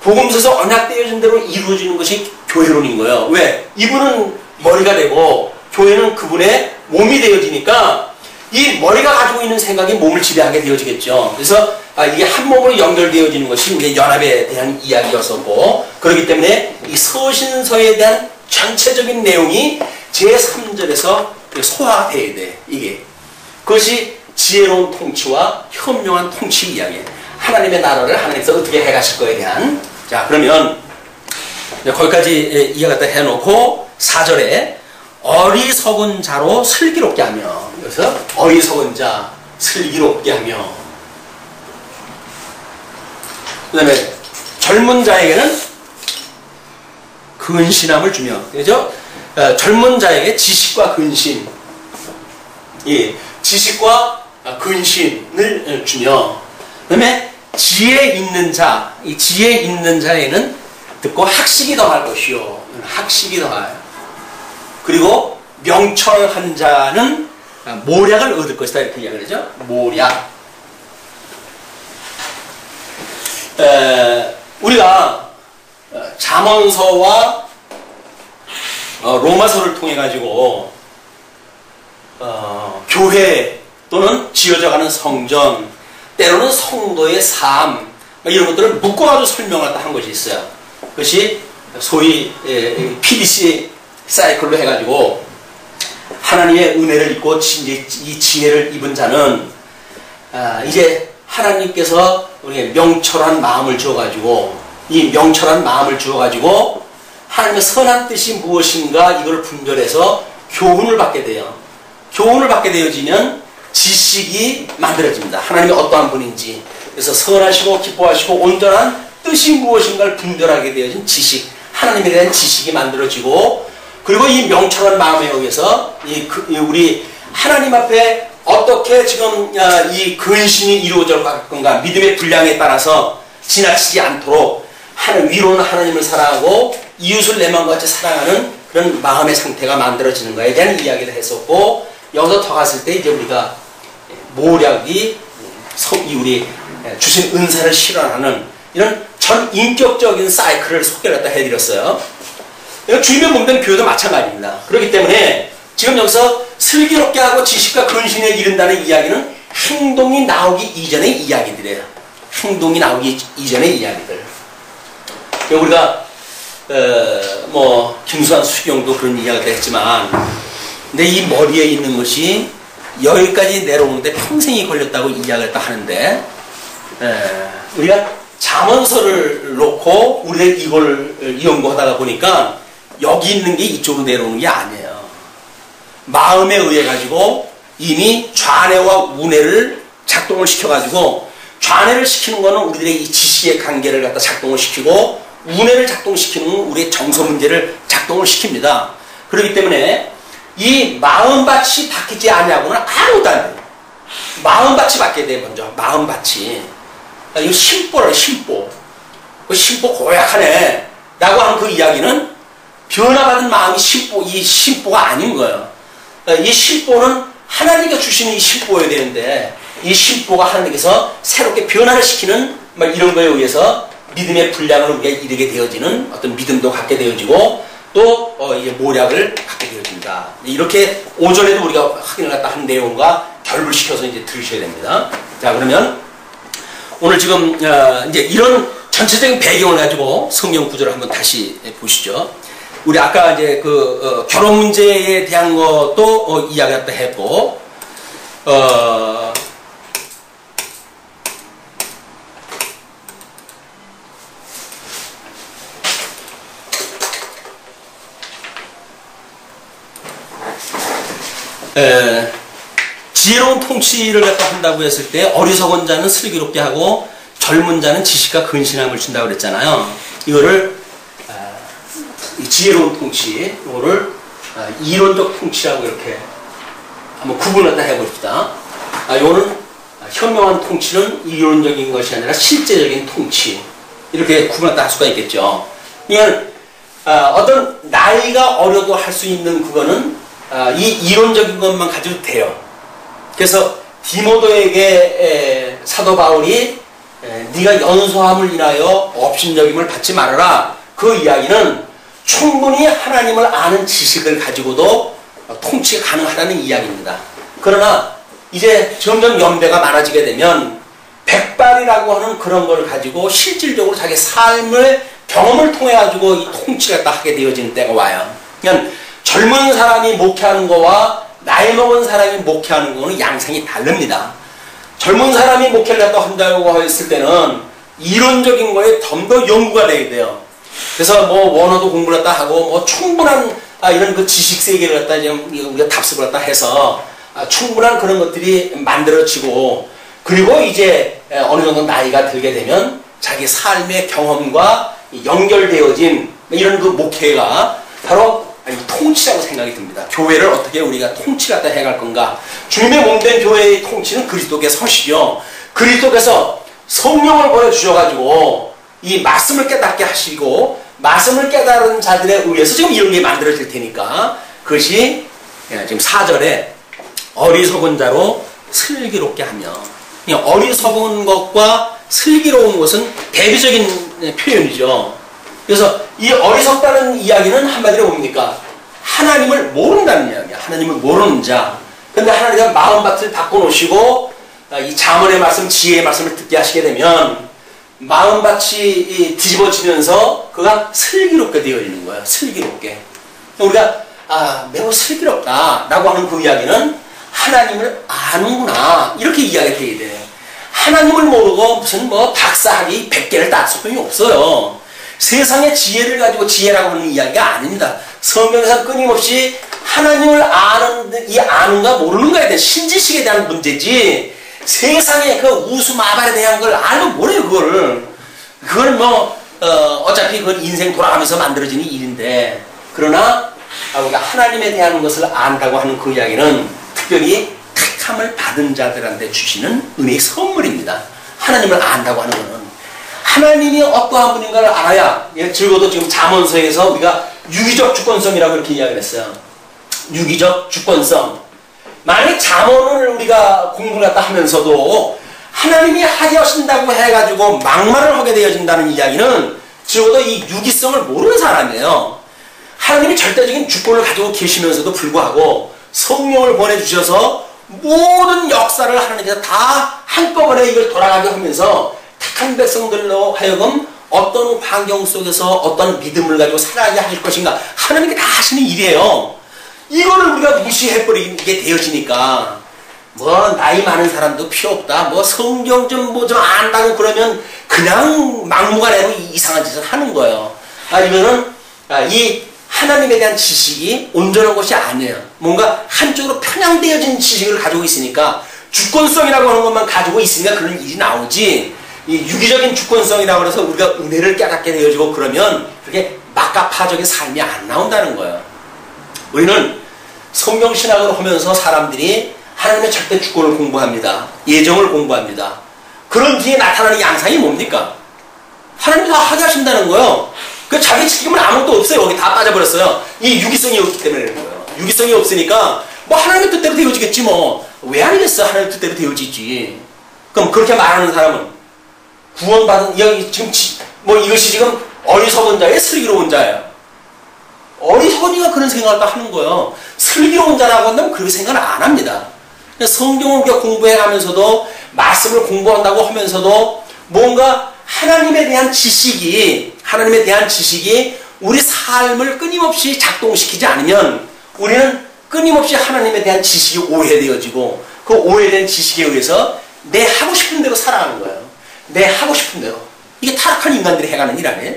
복음서에서 언약되어진 대로 이루어지는 것이 교회론인 거예요. 왜? 이분은 머리가 되고 교회는 그분의 몸이 되어지니까 이 머리가 가지고 있는 생각이 몸을 지배하게 되어지겠죠. 그래서 이게 한 몸으로 연결되어지는 것이 이제 연합에 대한 이야기였었고, 그렇기 때문에 이 서신서에 대한 전체적인 내용이 제3절에서 소화가 돼야 돼. 이게 그것이 지혜로운 통치와 현명한 통치 이야기예요. 하나님의 나라를 하나님께서 어떻게 해가실 거에 대한. 자, 그러면 거기까지 이해 갖다 해놓고 4절에 어리석은 자로 슬기롭게 하며, 그래서 어리석은 자 슬기롭게 하며, 그 다음에 젊은 자에게는 근신함을 주며, 그죠? 젊은 자에게 지식과 근신, 지식과 근신을 주며, 그 다음에 지혜 있는 자, 이 지혜 있는 자에는 듣고 학식이 더할 것이요, 학식이 더할. 그리고 명철한 자는 모략을 얻을 것이다, 이렇게 이야기를 하죠. 모략. 우리가 잠언서와 로마서를 통해 가지고 교회 또는 지어져가는 성전, 때로는 성도의 삶, 이런 것들을 묶어가지고 설명을 한 것이 있어요. 그것이 소위 PDC 사이클로 해가지고 하나님의 은혜를 입고 이 지혜를 입은 자는 이제 하나님께서 우리에게 명철한 마음을 주어가지고, 이 명철한 마음을 주어가지고 하나님의 선한 뜻이 무엇인가 이걸 분별해서 교훈을 받게 돼요. 교훈을 받게 되어지면 지식이 만들어집니다. 하나님이 어떠한 분인지. 그래서 선하시고 기뻐하시고 온전한 뜻이 무엇인가를 분별하게 되어진 지식, 하나님에 대한 지식이 만들어지고, 그리고 이 명철한 마음에 의해서 우리 하나님 앞에 어떻게 지금 이 근신이 이루어져 갈 건가, 믿음의 분량에 따라서 지나치지 않도록 위로는 하나님을 사랑하고 이웃을 내 마음과 같이 사랑하는 그런 마음의 상태가 만들어지는 것에 대한 이야기를 했었고, 여기서 더 갔을 때 이제 우리가 모략이 우리 주신 은사를 실현하는 이런 전 인격적인 사이클을 소개를 갖다 해드렸어요. 주님의 몸된 교회도 마찬가지입니다. 그렇기 때문에 지금 여기서 슬기롭게 하고 지식과 근신에 이른다는 이야기는 행동이 나오기 이전의 이야기들이에요. 행동이 나오기 이전의 이야기들. 우리가 김수환 수경도 그런 이야기를 했지만, 근데 이 머리에 있는 것이 여기까지 내려오는데 평생이 걸렸다고 이야기를 하는데, 우리가 잠언서를 놓고 우리가 이걸 연구하다가 보니까 여기 있는 게 이쪽으로 내려오는 게 아니에요. 마음에 의해 가지고 이미 좌뇌와 우뇌를 작동을 시켜가지고, 좌뇌를 시키는 거는 우리들의 이 지식의 관계를 갖다 작동을 시키고, 우뇌를 작동시키는 우리의 정서 문제를 작동을 시킵니다. 그렇기 때문에 이 마음밭이 바뀌지 않냐고는 아무것도 안 돼요. 마음밭이 바뀌어야 돼. 먼저 마음밭이. 이거 심보라, 심보. 심보 고약하네 라고 하는 그 이야기는 변화받은 마음이 이 심보가 아닌 거예요. 이 심보는 하나님께 주시는 이 심보여야 되는데, 이 심보가 하나님께서 새롭게 변화를 시키는 이런 거에 의해서 믿음의 분량을 우리가 이르게 되어지는 어떤 믿음도 갖게 되어지고, 또 모략을 갖게 되어집니다. 이렇게 오전에도 우리가 확인을 갖다 한 내용과 결부시켜서 이제 들으셔야 됩니다. 자, 그러면 오늘 지금 이제 이런 전체적인 배경을 가지고 성경 구절을 한번 다시 보시죠. 우리 아까 이제 결혼 문제에 대한 것도 이야기 갖다 했고, 지혜로운 통치를 갖다 한다고 했을 때 어리석은 자는 슬기롭게 하고 젊은 자는 지식과 근신함을 준다고 그랬잖아요. 이거를 지혜로운 통치, 이거를 이론적 통치라고 이렇게 한번 구분을 갖다 해봅시다. 이거는 현명한 통치는 이론적인 것이 아니라 실제적인 통치, 이렇게 구분을 할 수가 있겠죠. 그러니까 어떤 나이가 어려도 할 수 있는 그거는 이 이론적인 것만 가지고 돼요. 그래서 디모데에게 사도 바울이 네가 연소함을 인하여 업신여김을 받지 말아라, 그 이야기는 충분히 하나님을 아는 지식을 가지고도 통치가 가능하다는 이야기입니다. 그러나 이제 점점 연배가 많아지게 되면 백발이라고 하는 그런 걸 가지고 실질적으로 자기 삶을 경험을 통해 가지고 이 통치를 하게 되어지는 때가 와요. 그러니까 젊은 사람이 목회하는 거와 나이 먹은 사람이 목회하는 거는 양상이 다릅니다. 젊은 사람이 목회를 한다고 했을 때는 이론적인 거에 좀 더 연구가 돼야 돼요. 그래서 원어도 공부를 하고 충분한 이런 그 지식 세계를 우리가 답습을 해서 충분한 그런 것들이 만들어지고, 그리고 이제 어느 정도 나이가 들게 되면 자기 삶의 경험과 연결되어진 이런 그 목회가 바로 통치라고 생각이 듭니다. 교회를 어떻게 우리가 통치를 해갈 건가. 주님의 몸된 교회의 통치는 그리스도께 서시죠. 그리스도께서 성령을 보내주셔가지고 이 말씀을 깨닫게 하시고, 말씀을 깨달은 자들에 의해서 지금 이런 게 만들어질 테니까, 그것이 지금 4절에 어리석은 자로 슬기롭게 하며, 어리석은 것과 슬기로운 것은 대비적인 표현이죠. 그래서 이 어리석다는 이야기는 한마디로 뭡니까? 하나님을 모른다는 이야기야. 하나님을 모르는 자. 근데 하나님은 마음밭을 바꿔놓으시고 이 잠언의 말씀, 지혜의 말씀을 듣게 하시게 되면 마음밭이 뒤집어지면서 그가 슬기롭게 되어 있는 거예요. 슬기롭게. 우리가 매우 슬기롭다 라고 하는 그 이야기는 하나님을 아는구나, 이렇게 이야기를 해야 돼요. 하나님을 모르고 무슨 박사학위 100개를 땄을 소용이 없어요. 세상의 지혜를 가지고 지혜라고 하는 이야기가 아닙니다. 성경에서 끊임없이 하나님을 아는, 이 아는가 모르는가에 대한 신지식에 대한 문제지, 세상의 그 우수마발에 대한 걸 알면 뭐래요, 그걸. 그건 어차피 그건 인생 돌아가면서 만들어지는 일인데, 그러나 우리가 하나님에 대한 것을 안다고 하는 그 이야기는 특별히 택함을 받은 자들한테 주시는 은혜의 선물입니다. 하나님을 안다고 하는 것은 하나님이 어떠한 분인가를 알아야. 적어도 지금 잠언서에서 우리가 유기적 주권성이라고 이렇게 이야기를 했어요. 유기적 주권성. 만약 잠언을 우리가 공부를 갖다 하면서도 하나님이 하게 하신다고 해가지고 막말을 하게 되어진다는 이야기는 적어도 이 유기성을 모르는 사람이에요. 하나님이 절대적인 주권을 가지고 계시면서도 불구하고 성령을 보내주셔서 모든 역사를 하나님께서 다 한꺼번에 이걸 돌아가게 하면서 택한 백성들로 하여금 어떤 환경 속에서 어떤 믿음을 가지고 살아가게 하실 것인가, 하나님께 다 하시는 일이에요. 이거를 우리가 무시해버리게 되어지니까 나이 많은 사람도 필요 없다, 성경 좀 안다고 그러면 그냥 막무가내로 이상한 짓을 하는 거예요. 이거는 이 하나님에 대한 지식이 온전한 것이 아니에요. 뭔가 한쪽으로 편향되어진 지식을 가지고 있으니까, 주권성이라고 하는 것만 가지고 있으니까 그런 일이 나오지, 이 유기적인 주권성이라고 해서 우리가 은혜를 깨닫게 되어지고 그러면 그렇게 막가파적인 삶이 안 나온다는 거예요. 우리는 성경신학을 하면서 사람들이 하나님의 절대 주권을 공부합니다. 예정을 공부합니다. 그런 뒤에 나타나는 양상이 뭡니까? 하나님이 다 하게 하신다는 거예요. 그 자기 책임은 아무것도 없어요. 여기 다 빠져버렸어요. 이 유기성이 없기 때문에 그런 거예요. 유기성이 없으니까 하나님의 뜻대로 되어지겠지 왜 아니겠어? 하나님의 뜻대로 되어지지. 그럼 그렇게 말하는 사람은 구원받은, 이것이 지금 어리석은 자의 슬기로운 자예요. 어리석은 이가 그런 생각을 딱 하는 거예요. 슬기로운 자라고 한다면 그렇게 생각을 안 합니다. 성경을 우리가 공부해가면서도, 말씀을 공부한다고 하면서도 뭔가 하나님에 대한 지식이 우리 삶을 끊임없이 작동시키지 않으면 우리는 끊임없이 하나님에 대한 지식이 오해되어지고, 그 오해된 지식에 의해서 내 하고 싶은 대로 살아가는 거예요. 내 하고 싶은 대로. 이게 타락한 인간들이 해가는 일 아니에요?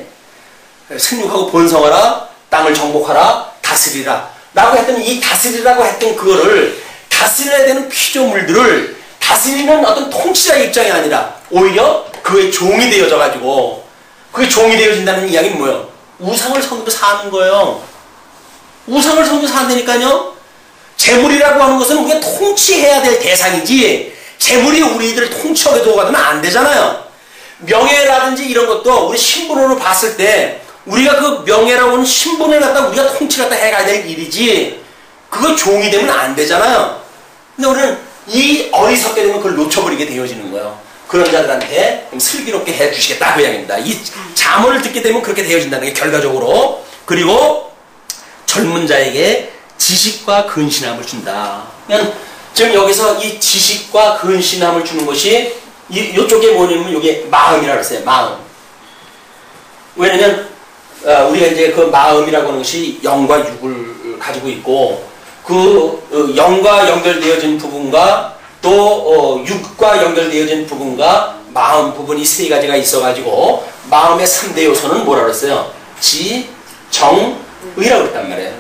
생육하고 번성하라, 땅을 정복하라, 다스리라 라고 했던, 이 다스리라고 했던 그거를, 다스려야 되는 피조물들을 다스리는 어떤 통치자의 입장이 아니라 오히려 그의 종이 되어져 가지고, 그게 종이 되어진다는 이야기는 뭐예요? 우상을 섬기며 사는 거예요. 우상을 섬기며 산다니까요. 재물이라고 하는 것은 우리가 통치해야 될 대상이지, 재물이 우리들을 통치하게 두어가면 안 되잖아요. 명예라든지 이런 것도 우리 신분으로 봤을 때 우리가 그 명예라고 하는 신분을 갖다 우리가 통치를 갖다 해가야 될 일이지, 그거 종이 되면 안 되잖아요. 근데 우리는 이 어리석게 되면 그걸 놓쳐버리게 되어지는 거예요. 그런 자들한테 슬기롭게 해주시겠다 그 이야기입니다. 이 잠언을 듣게 되면 그렇게 되어진다는 게 결과적으로. 그리고 젊은 자에게 지식과 근신함을 준다. 그냥 지금 여기서 이 지식과 근신함을 주는 것이 이쪽에 뭐냐면 이게 마음이라고 했어요. 마음. 왜냐면 우리가 이제 그 마음이라고 하는 것이 영과 육을 가지고 있고, 그 영과 연결되어진 부분과 또 육과 연결되어진 부분과 마음 부분이 세 가지가 있어가지고, 마음의 3대 요소는 뭐라고 했어요? 지, 정, 의라고 했단 말이에요.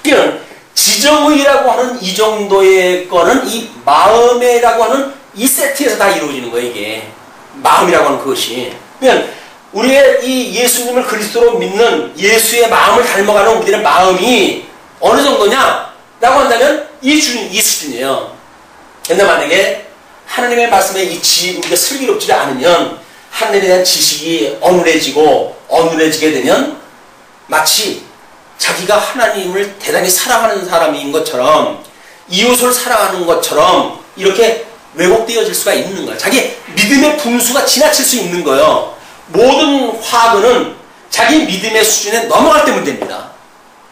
그러니까 지정의라고 하는 이 정도의 거는 이 마음이라고 하는 이 세트에서 다 이루어지는 거예요. 이게 마음이라고 하는 그것이. 그러니까 우리의 이 예수님을 그리스도로 믿는, 예수의 마음을 닮아가는 우리들의 마음이 어느 정도냐 라고 한다면 이 수준이에요. 근데 만약에 하나님의 말씀에 우리가 슬기롭지 않으면, 하나님에 대한 지식이 어눌해지게 되면 마치 자기가 하나님을 대단히 사랑하는 사람인 것처럼, 이웃을 사랑하는 것처럼 이렇게 왜곡되어질 수가 있는 거예요. 자기 믿음의 분수가 지나칠 수 있는 거예요. 모든 화근은 자기 믿음의 수준에 넘어갈 때 문제입니다.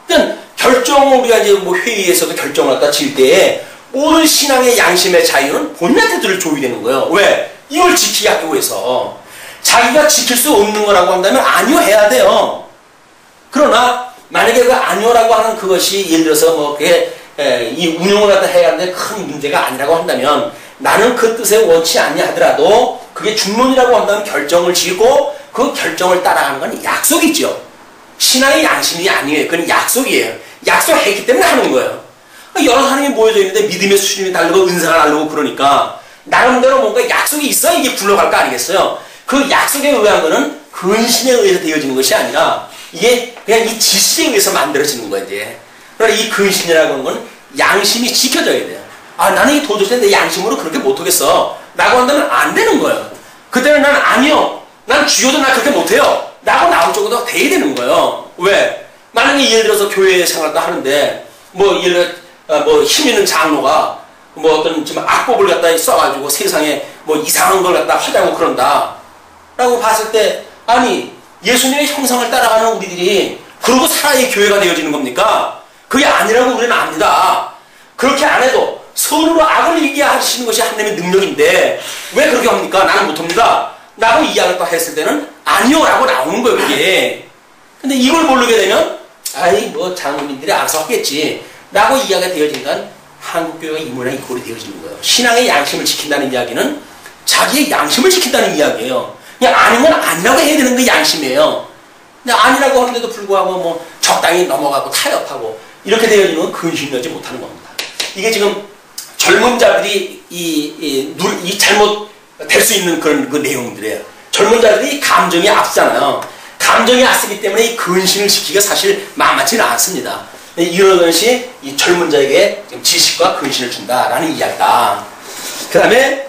그러니까 결정을 우리가 이제 회의에서도 결정을 갖다 질 때에 모든 신앙의 양심의 자유는 본인한테 들 조이되는 거예요. 왜? 이걸 지키게 하기 위해서. 자기가 지킬 수 없는 거라고 한다면 아니요 해야 돼요. 그러나 만약에 그 아니요라고 하는 그것이 예를 들어서 그게 이 운영을 갖다 해야 하는데 큰 문제가 아니라고 한다면, 나는 그 뜻에 원치 않냐 하더라도 그게 중론이라고 한다면 결정을 지고 그 결정을 따라가는 건 약속이죠. 신앙의 양심이 아니에요. 그건 약속이에요. 약속했기 때문에 하는 거예요. 여러 사람이 모여져 있는데 믿음의 수준이 다르고 은사가 다르고 그러니까 나름대로 뭔가 약속이 있어야 이게 굴러갈 거 아니겠어요? 그 약속에 의한 거는 근신에 의해서 되어지는 것이 아니라 이게 그냥 이 지식에 의해서 만들어지는 거예요. 이제. 그러나 이 근신이라고 하는 건 양심이 지켜져야 돼요. 나는 이 도저히 내 양심으로 그렇게 못하겠어 라고 한다면 안 되는 거예요. 그때는 난 아니요. 난 죽여도 나 그렇게 못해요. 라고 나올 정도가 돼야 되는 거예요. 왜? 만약에 예를 들어서 교회 생활도 하는데 뭐 예를 들어 뭐 힘 있는 장로가 뭐 어떤 좀 악법을 갖다 써가지고 세상에 뭐 이상한 걸 갖다 하자고 그런다 라고 봤을 때 아니 예수님의 형상을 따라가는 우리들이 그러고 살아야 교회가 되어지는 겁니까? 그게 아니라고 우리는 압니다. 그렇게 안 해도 서로 악을 이기게 하시는 것이 하나님의 능력인데 왜 그렇게 합니까? 나는 못합니다 라고 이야기를 또 했을 때는 아니요 라고 나오는 거예요. 그게. 근데 이걸 모르게 되면 아이 뭐 장로님들이 알아서 하겠지 라고 이야기가 되어지니까 한국교회가 이 모양 이 꼴이 되어지는 거예요. 신앙의 양심을 지킨다는 이야기는 자기의 양심을 지킨다는 이야기예요. 그냥 아닌 건 아니라고 해야 되는 게 양심이에요. 근데 아니라고 하는데도 불구하고 뭐 적당히 넘어가고 타협하고 이렇게 되어지는 건 근신하지 못하는 겁니다. 이게 지금 젊은 자들이 이 잘못 될 수 있는 그런 그 내용들이에요. 젊은 자들이 감정이 앞서잖아요. 감정이 앞서기 때문에 이 근신을 지키기가 사실 만만치는 않습니다. 이런 것이 이 젊은 자에게 지식과 근신을 준다라는 이야기다. 그 다음에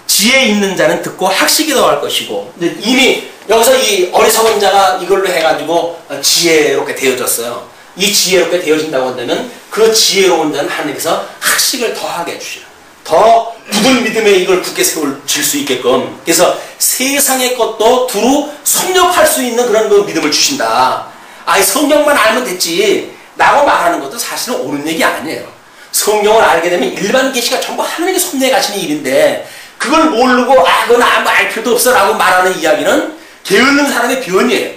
지혜 있는 자는 듣고 학식이 더할 것이고 이미 여기서 이 어리석은 자가 이걸로 해가지고 지혜롭게 되어졌어요. 이 지혜롭게 되어진다고 한다면 그 지혜로운 자는 하나님께서 학식을 더하게 해주시라. 더 굳은 믿음에 이걸 굳게 세울 수 있게끔 그래서 세상의 것도 두루 섭렵할 수 있는 그런 그 믿음을 주신다. 성경만 알면 됐지 라고 말하는 것도 사실은 옳은 얘기 아니에요. 성경을 알게 되면 일반 계시가 전부 하나님의 섭리에 가시는 일인데 그걸 모르고 그건 아무 알 필요도 없어 라고 말하는 이야기는 게으른 사람의 변이에요.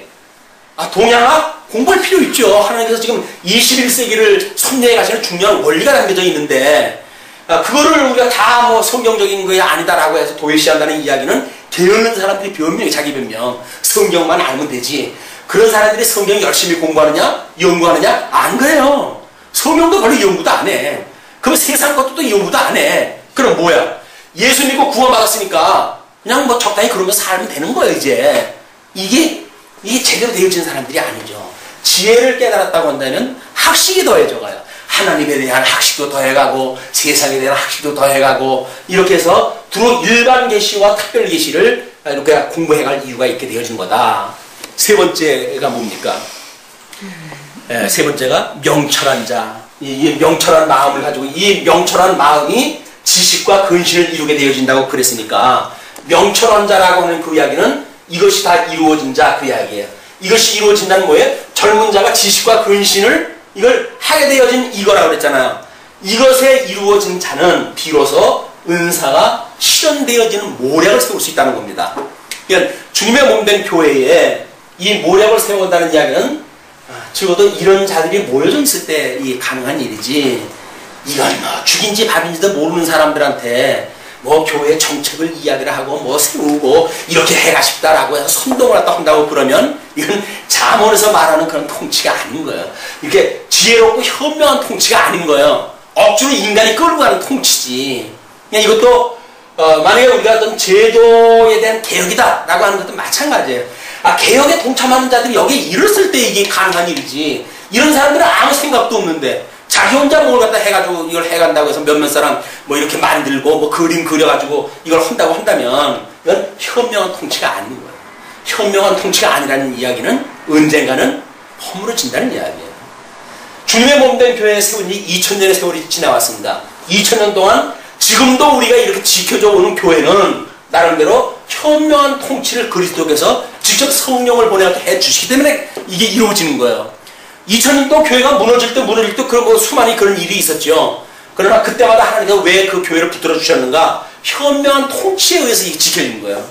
동양학 공부할 필요 있죠. 하나님께서 지금 21세기를 섭리에 가시는 중요한 원리가 담겨져 있는데 그거를 우리가 다 뭐 성경적인 거 아니다라고 해서 도외시한다는 이야기는 게으른 사람들이 변명이 자기 변명. 성경만 알면 되지. 그런 사람들이 성경 열심히 공부하느냐? 연구하느냐? 안 그래요. 성경도 별로 연구도 안 해. 그럼 세상 것도 또 연구도 안 해. 그럼 뭐야? 예수 믿고 구원받았으니까 그냥 뭐 적당히 그러면 살면 되는 거예요, 이제. 이게 제대로 되어진 사람들이 아니죠. 지혜를 깨달았다고 한다면 학식이 더해져가요. 하나님에 대한 학식도 더해가고 세상에 대한 학식도 더해가고 이렇게 해서 두루 일반 계시와 특별 계시를 이렇게 공부해갈 이유가 있게 되어진 거다. 세 번째가 뭡니까? 세 번째가 명철한 자. 이 명철한 마음을 가지고 이 명철한 마음이 지식과 근신을 이루게 되어진다고 그랬으니까 명철한 자라고 하는 그 이야기는 이것이 다 이루어진 자 그 이야기예요. 이것이 이루어진다는 뭐예요? 젊은 자가 지식과 근신을 이걸 하게 되어진 이거라고 그랬잖아요. 이것에 이루어진 자는 비로소 은사가 실현되어지는 모략을 세울 수 있다는 겁니다. 그러니까 주님의 몸된 교회에 이 모략을 세운다는 이야기는 적어도 이런 자들이 모여져 있을 때 이 가능한 일이지 이건 뭐 죽인지 밥인지도 모르는 사람들한테 뭐 교회 정책을 이야기를 하고 뭐 세우고 이렇게 해가 싶다라고 해서 선동을 한다고 그러면 이건 잠언에서 말하는 그런 통치가 아닌 거예요. 이렇게 지혜롭고 현명한 통치가 아닌 거예요. 억지로 인간이 끌고 가는 통치지. 그냥 이것도 만약에 우리가 어떤 제도에 대한 개혁이다라고 하는 것도 마찬가지예요. 개혁에 동참하는 자들이 여기에 일을 쓸 때 이게 가능한 일이지. 이런 사람들은 아무 생각도 없는데 자기 혼자 뭘 갖다 해가지고 이걸 해간다고 해서 몇몇 사람 뭐 이렇게 만들고 뭐 그림 그려가지고 이걸 한다고 한다면 이건 현명한 통치가 아닌 거예요. 현명한 통치가 아니라는 이야기는 언젠가는 허물어진다는 이야기예요. 주님의 몸된 교회에 세운 지 2000년의 세월이 지나왔습니다. 2000년 동안 지금도 우리가 이렇게 지켜져 오는 교회는 나름대로 현명한 통치를 그리스도께서 직접 성령을 보내서 해주시기 때문에 이게 이루어지는 거예요. 2000년 동안 교회가 무너질 때 그런 뭐 수많이 그런 일이 있었죠. 그러나 그때마다 하나님께서 왜 그 교회를 붙들어 주셨는가? 현명한 통치에 의해서 이게 지켜진 거예요.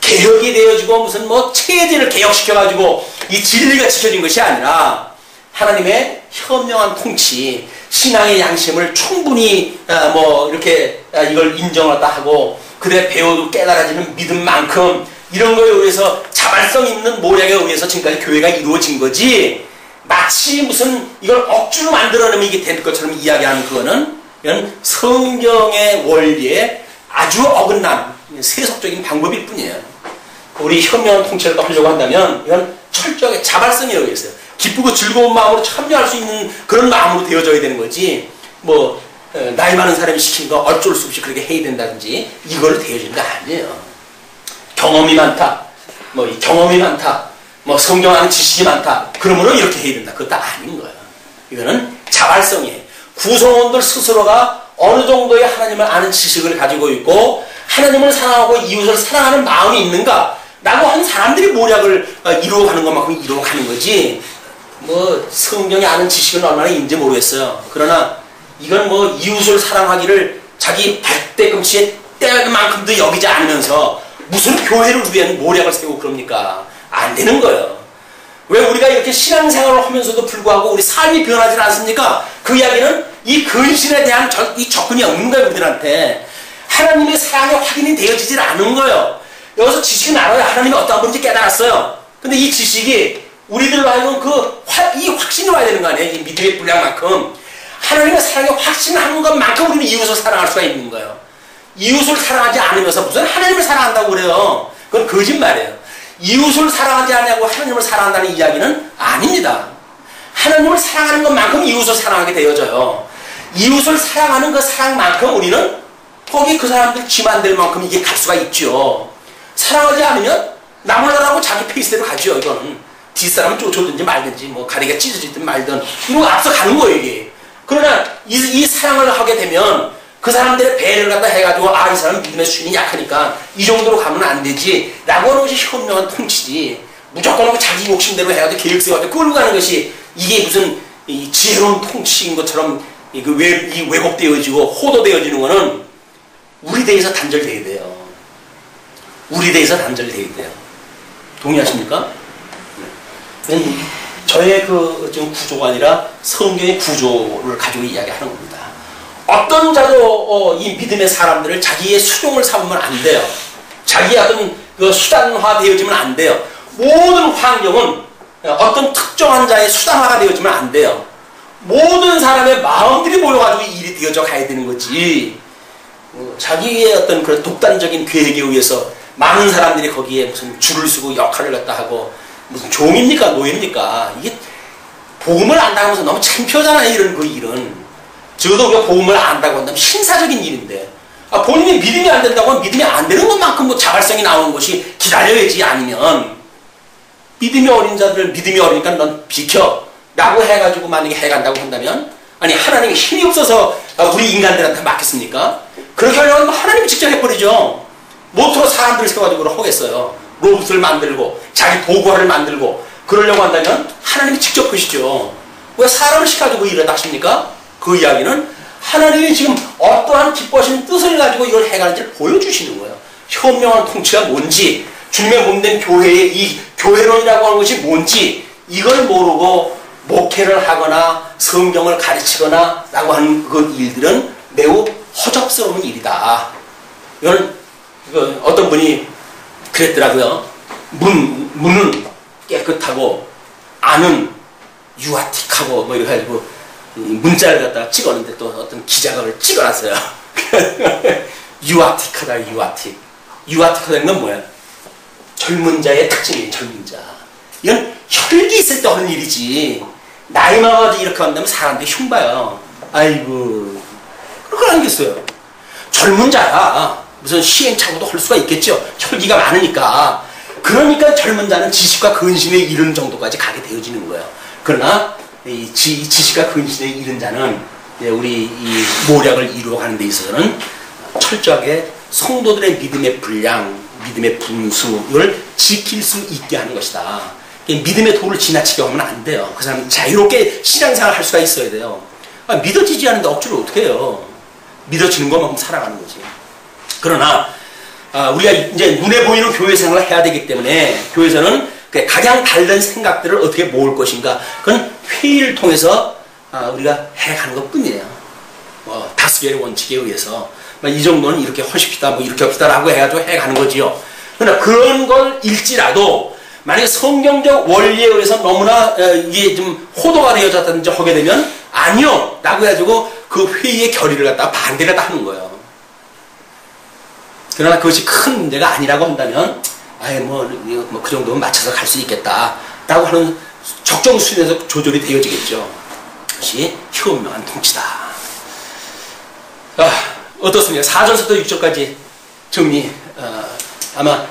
개혁이 되어지고 무슨 뭐 체제를 개혁시켜가지고 이 진리가 지켜진 것이 아니라 하나님의 현명한 통치, 신앙의 양심을 충분히 뭐 이렇게 이걸 인정하다 하고 그대 배워도 깨달아지는 믿음만큼 이런 거에 의해서 자발성 있는 모략에 의해서 지금까지 교회가 이루어진 거지, 마치 무슨 이걸 억지로 만들어내면 이게 될 것처럼 이야기하는 그거는 이건 성경의 원리에 아주 어긋난 세속적인 방법일 뿐이에요. 우리 현명한 통치를 또 하려고 한다면 이건 철저하게 자발성이라고 했어요. 기쁘고 즐거운 마음으로 참여할 수 있는 그런 마음으로 되어져야 되는 거지, 뭐 나이 많은 사람이 시킨 거 어쩔 수 없이 그렇게 해야 된다든지 이걸로 되어지는 거 아니에요. 경험이 많다, 뭐 성경 아는 지식이 많다, 그러므로 이렇게 해야 된다, 그것도 아닌 거예요. 이거는 자발성이에요. 구성원들 스스로가 어느 정도의 하나님을 아는 지식을 가지고 있고 하나님을 사랑하고 이웃을 사랑하는 마음이 있는가 라고 하는 사람들이 모략을 이루어가는 것만큼 이루어가는 거지, 뭐 성경이 아는 지식은 얼마나 있는지 모르겠어요. 그러나 이건 뭐 이웃을 사랑하기를 자기 발뒤꿈치에 때만큼도 여기지 않으면서 무슨 교회를 위한 모략을 세우고 그럽니까? 안 되는 거예요. 왜 우리가 이렇게 신앙생활을 하면서도 불구하고 우리 삶이 변하지 않습니까? 그 이야기는 이 근신에 대한 이 접근이 없는 거예요. 우리들한테 하나님의 사랑이 확인이 되어지질 않은 거예요. 여기서 지식은 알아요. 하나님이 어떤 분인지 깨달았어요. 근데 이 지식이 우리들로 하여금 이 확신이 와야 되는 거 아니에요? 이 믿음의 분량만큼 하나님의 사랑이 확신한 것만큼 우리는 이웃을 사랑할 수가 있는 거예요. 이웃을 사랑하지 않으면서 무슨 하나님을 사랑한다고 그래요? 그건 거짓말이에요. 이웃을 사랑하지 않냐고 하나님을 사랑한다는 이야기는 아닙니다. 하나님을 사랑하는 것만큼 이웃을 사랑하게 되어져요. 이웃을 사랑하는 그 사랑만큼 우리는 거기 그 사람들 지 만들 만큼 이게 갈 수가 있죠. 사랑하지 않으면 나몰라라고 자기 페이스대로 가죠. 이거는 뒷사람은 쫓아오든지 말든지 뭐 가리가 찢어지든 말든 이러고 앞서 가는 거예요 이게. 그러나 이 사랑을 하게 되면 그 사람들의 배를 갖다 해가지고 이 사람은 믿음의 수준이 약하니까 이 정도로 가면 안 되지 라고 하는 것이 현명한 통치지, 무조건 자기 욕심대로 해가지고 계획 세워가지고 끌고 가는 것이 이게 무슨 이 지혜로운 통치인 것처럼 이 왜곡되어지고 호도되어지는 거는 우리 대에서 단절돼야 돼요. 우리 대에서 단절돼야 돼요. 동의하십니까? 저의 지금 구조가 아니라 성경의 구조를 가지고 이야기하는 겁니다. 어떤 자도 이 믿음의 사람들을 자기의 수종을 삼으면 안 돼요. 자기의 어떤 수단화 되어지면 안 돼요. 모든 환경은 어떤 특정한 자의 수단화가 되어지면 안 돼요. 모든 사람의 마음들이 모여가지고 일이 되어져 가야 되는 거지, 자기의 어떤 그런 독단적인 계획에 의해서 많은 사람들이 거기에 무슨 줄을 서고 역할을 갖다 하고 무슨 종입니까? 노예입니까? 이게 복음을 안다고 해서 너무 창피하잖아요. 이런 그 일은. 저도 우리가 복음을 안다고 한다면 신사적인 일인데, 본인이 믿음이 안 된다고 하면 믿음이 안 되는 것만큼 뭐 자발성이 나오는 것이 기다려야지, 아니면 믿음이 어린 자들 믿음이 어리니까 넌 비켜 라고 해가지고 만약에 해간다고 한다면, 아니 하나님이 힘이 없어서 우리 인간들한테 맡겼습니까? 그렇게 하려면 하나님이 직접 해버리죠. 모토로 사람들을 세워가지고 하겠어요. 로봇을 만들고 자기 도구화를 만들고 그러려고 한다면 하나님이 직접 하시죠. 왜 사람을 시켜가지고 일을 하십니까? 그 이야기는 하나님이 지금 어떠한 기뻐하시는 뜻을 가지고 이걸 해가는지를 보여주시는 거예요. 현명한 통치가 뭔지, 주님의 몸된 교회의 이 교회론이라고 하는 것이 뭔지 이걸 모르고 목회를 하거나 성경을 가르치거나 라고 하는 그 일들은 매우 허접스러운 일이다. 이건 어떤 분이 그랬더라고요. 문은 깨끗하고 안은 유아틱하고 뭐 이렇게 해가지고 문자를 갖다가 찍었는데 또 어떤 기자가 그걸 찍어놨어요. 유아틱하다, 유아틱. 유아틱하다는 건 뭐야? 젊은 자의 특징이에요, 젊은 자. 이건 혈기 있을 때 하는 일이지. 나이 먹어가지고 이렇게 한다면 사람들이 흉봐요. 아이고, 그렇게 안겠어요. 젊은 자야. 무슨 시행착오도 할 수가 있겠죠. 혈기가 많으니까. 그러니까 젊은 자는 지식과 근신에 이르는 정도까지 가게 되어지는 거예요. 그러나 이 지식과 근신에 이른 자는 우리 이 모략을 이루어가는 데 있어서는 철저하게 성도들의 믿음의 분량, 믿음의 분수를 지킬 수 있게 하는 것이다. 믿음의 도를 지나치게 하면 안 돼요. 그 사람은 자유롭게 신앙생활을 할 수가 있어야 돼요. 믿어지지 않는데 억지로 어떻게 해요? 믿어지는 것만큼 살아가는 거지. 그러나 우리가 이제 눈에 보이는 교회 생활을 해야 되기 때문에 교회에서는 가장 다른 생각들을 어떻게 모을 것인가, 그건 회의를 통해서 우리가 해가는 것 뿐이에요. 다수결의 원칙에 의해서 이 정도는 이렇게 하십시다, 뭐 이렇게 합시다 라고 해가지고 해가는 거지요. 그러나 그런 걸 읽지라도 만약에 성경적 원리에 의해서 너무나 이게 좀 호도가 되어졌다든지 하게 되면 아니요 라고 해가지고 그 회의의 결의를 갖다가 반대를 다 하는 거예요. 그러나 그것이 큰 문제가 아니라고 한다면 아예 뭐 그 정도면 맞춰서 갈 수 있겠다 라고 하는 적정 수준에서 조절이 되어지겠죠. 그것이 현명한 통치다. 어떻습니까? 4절부터 6절까지 정리 아마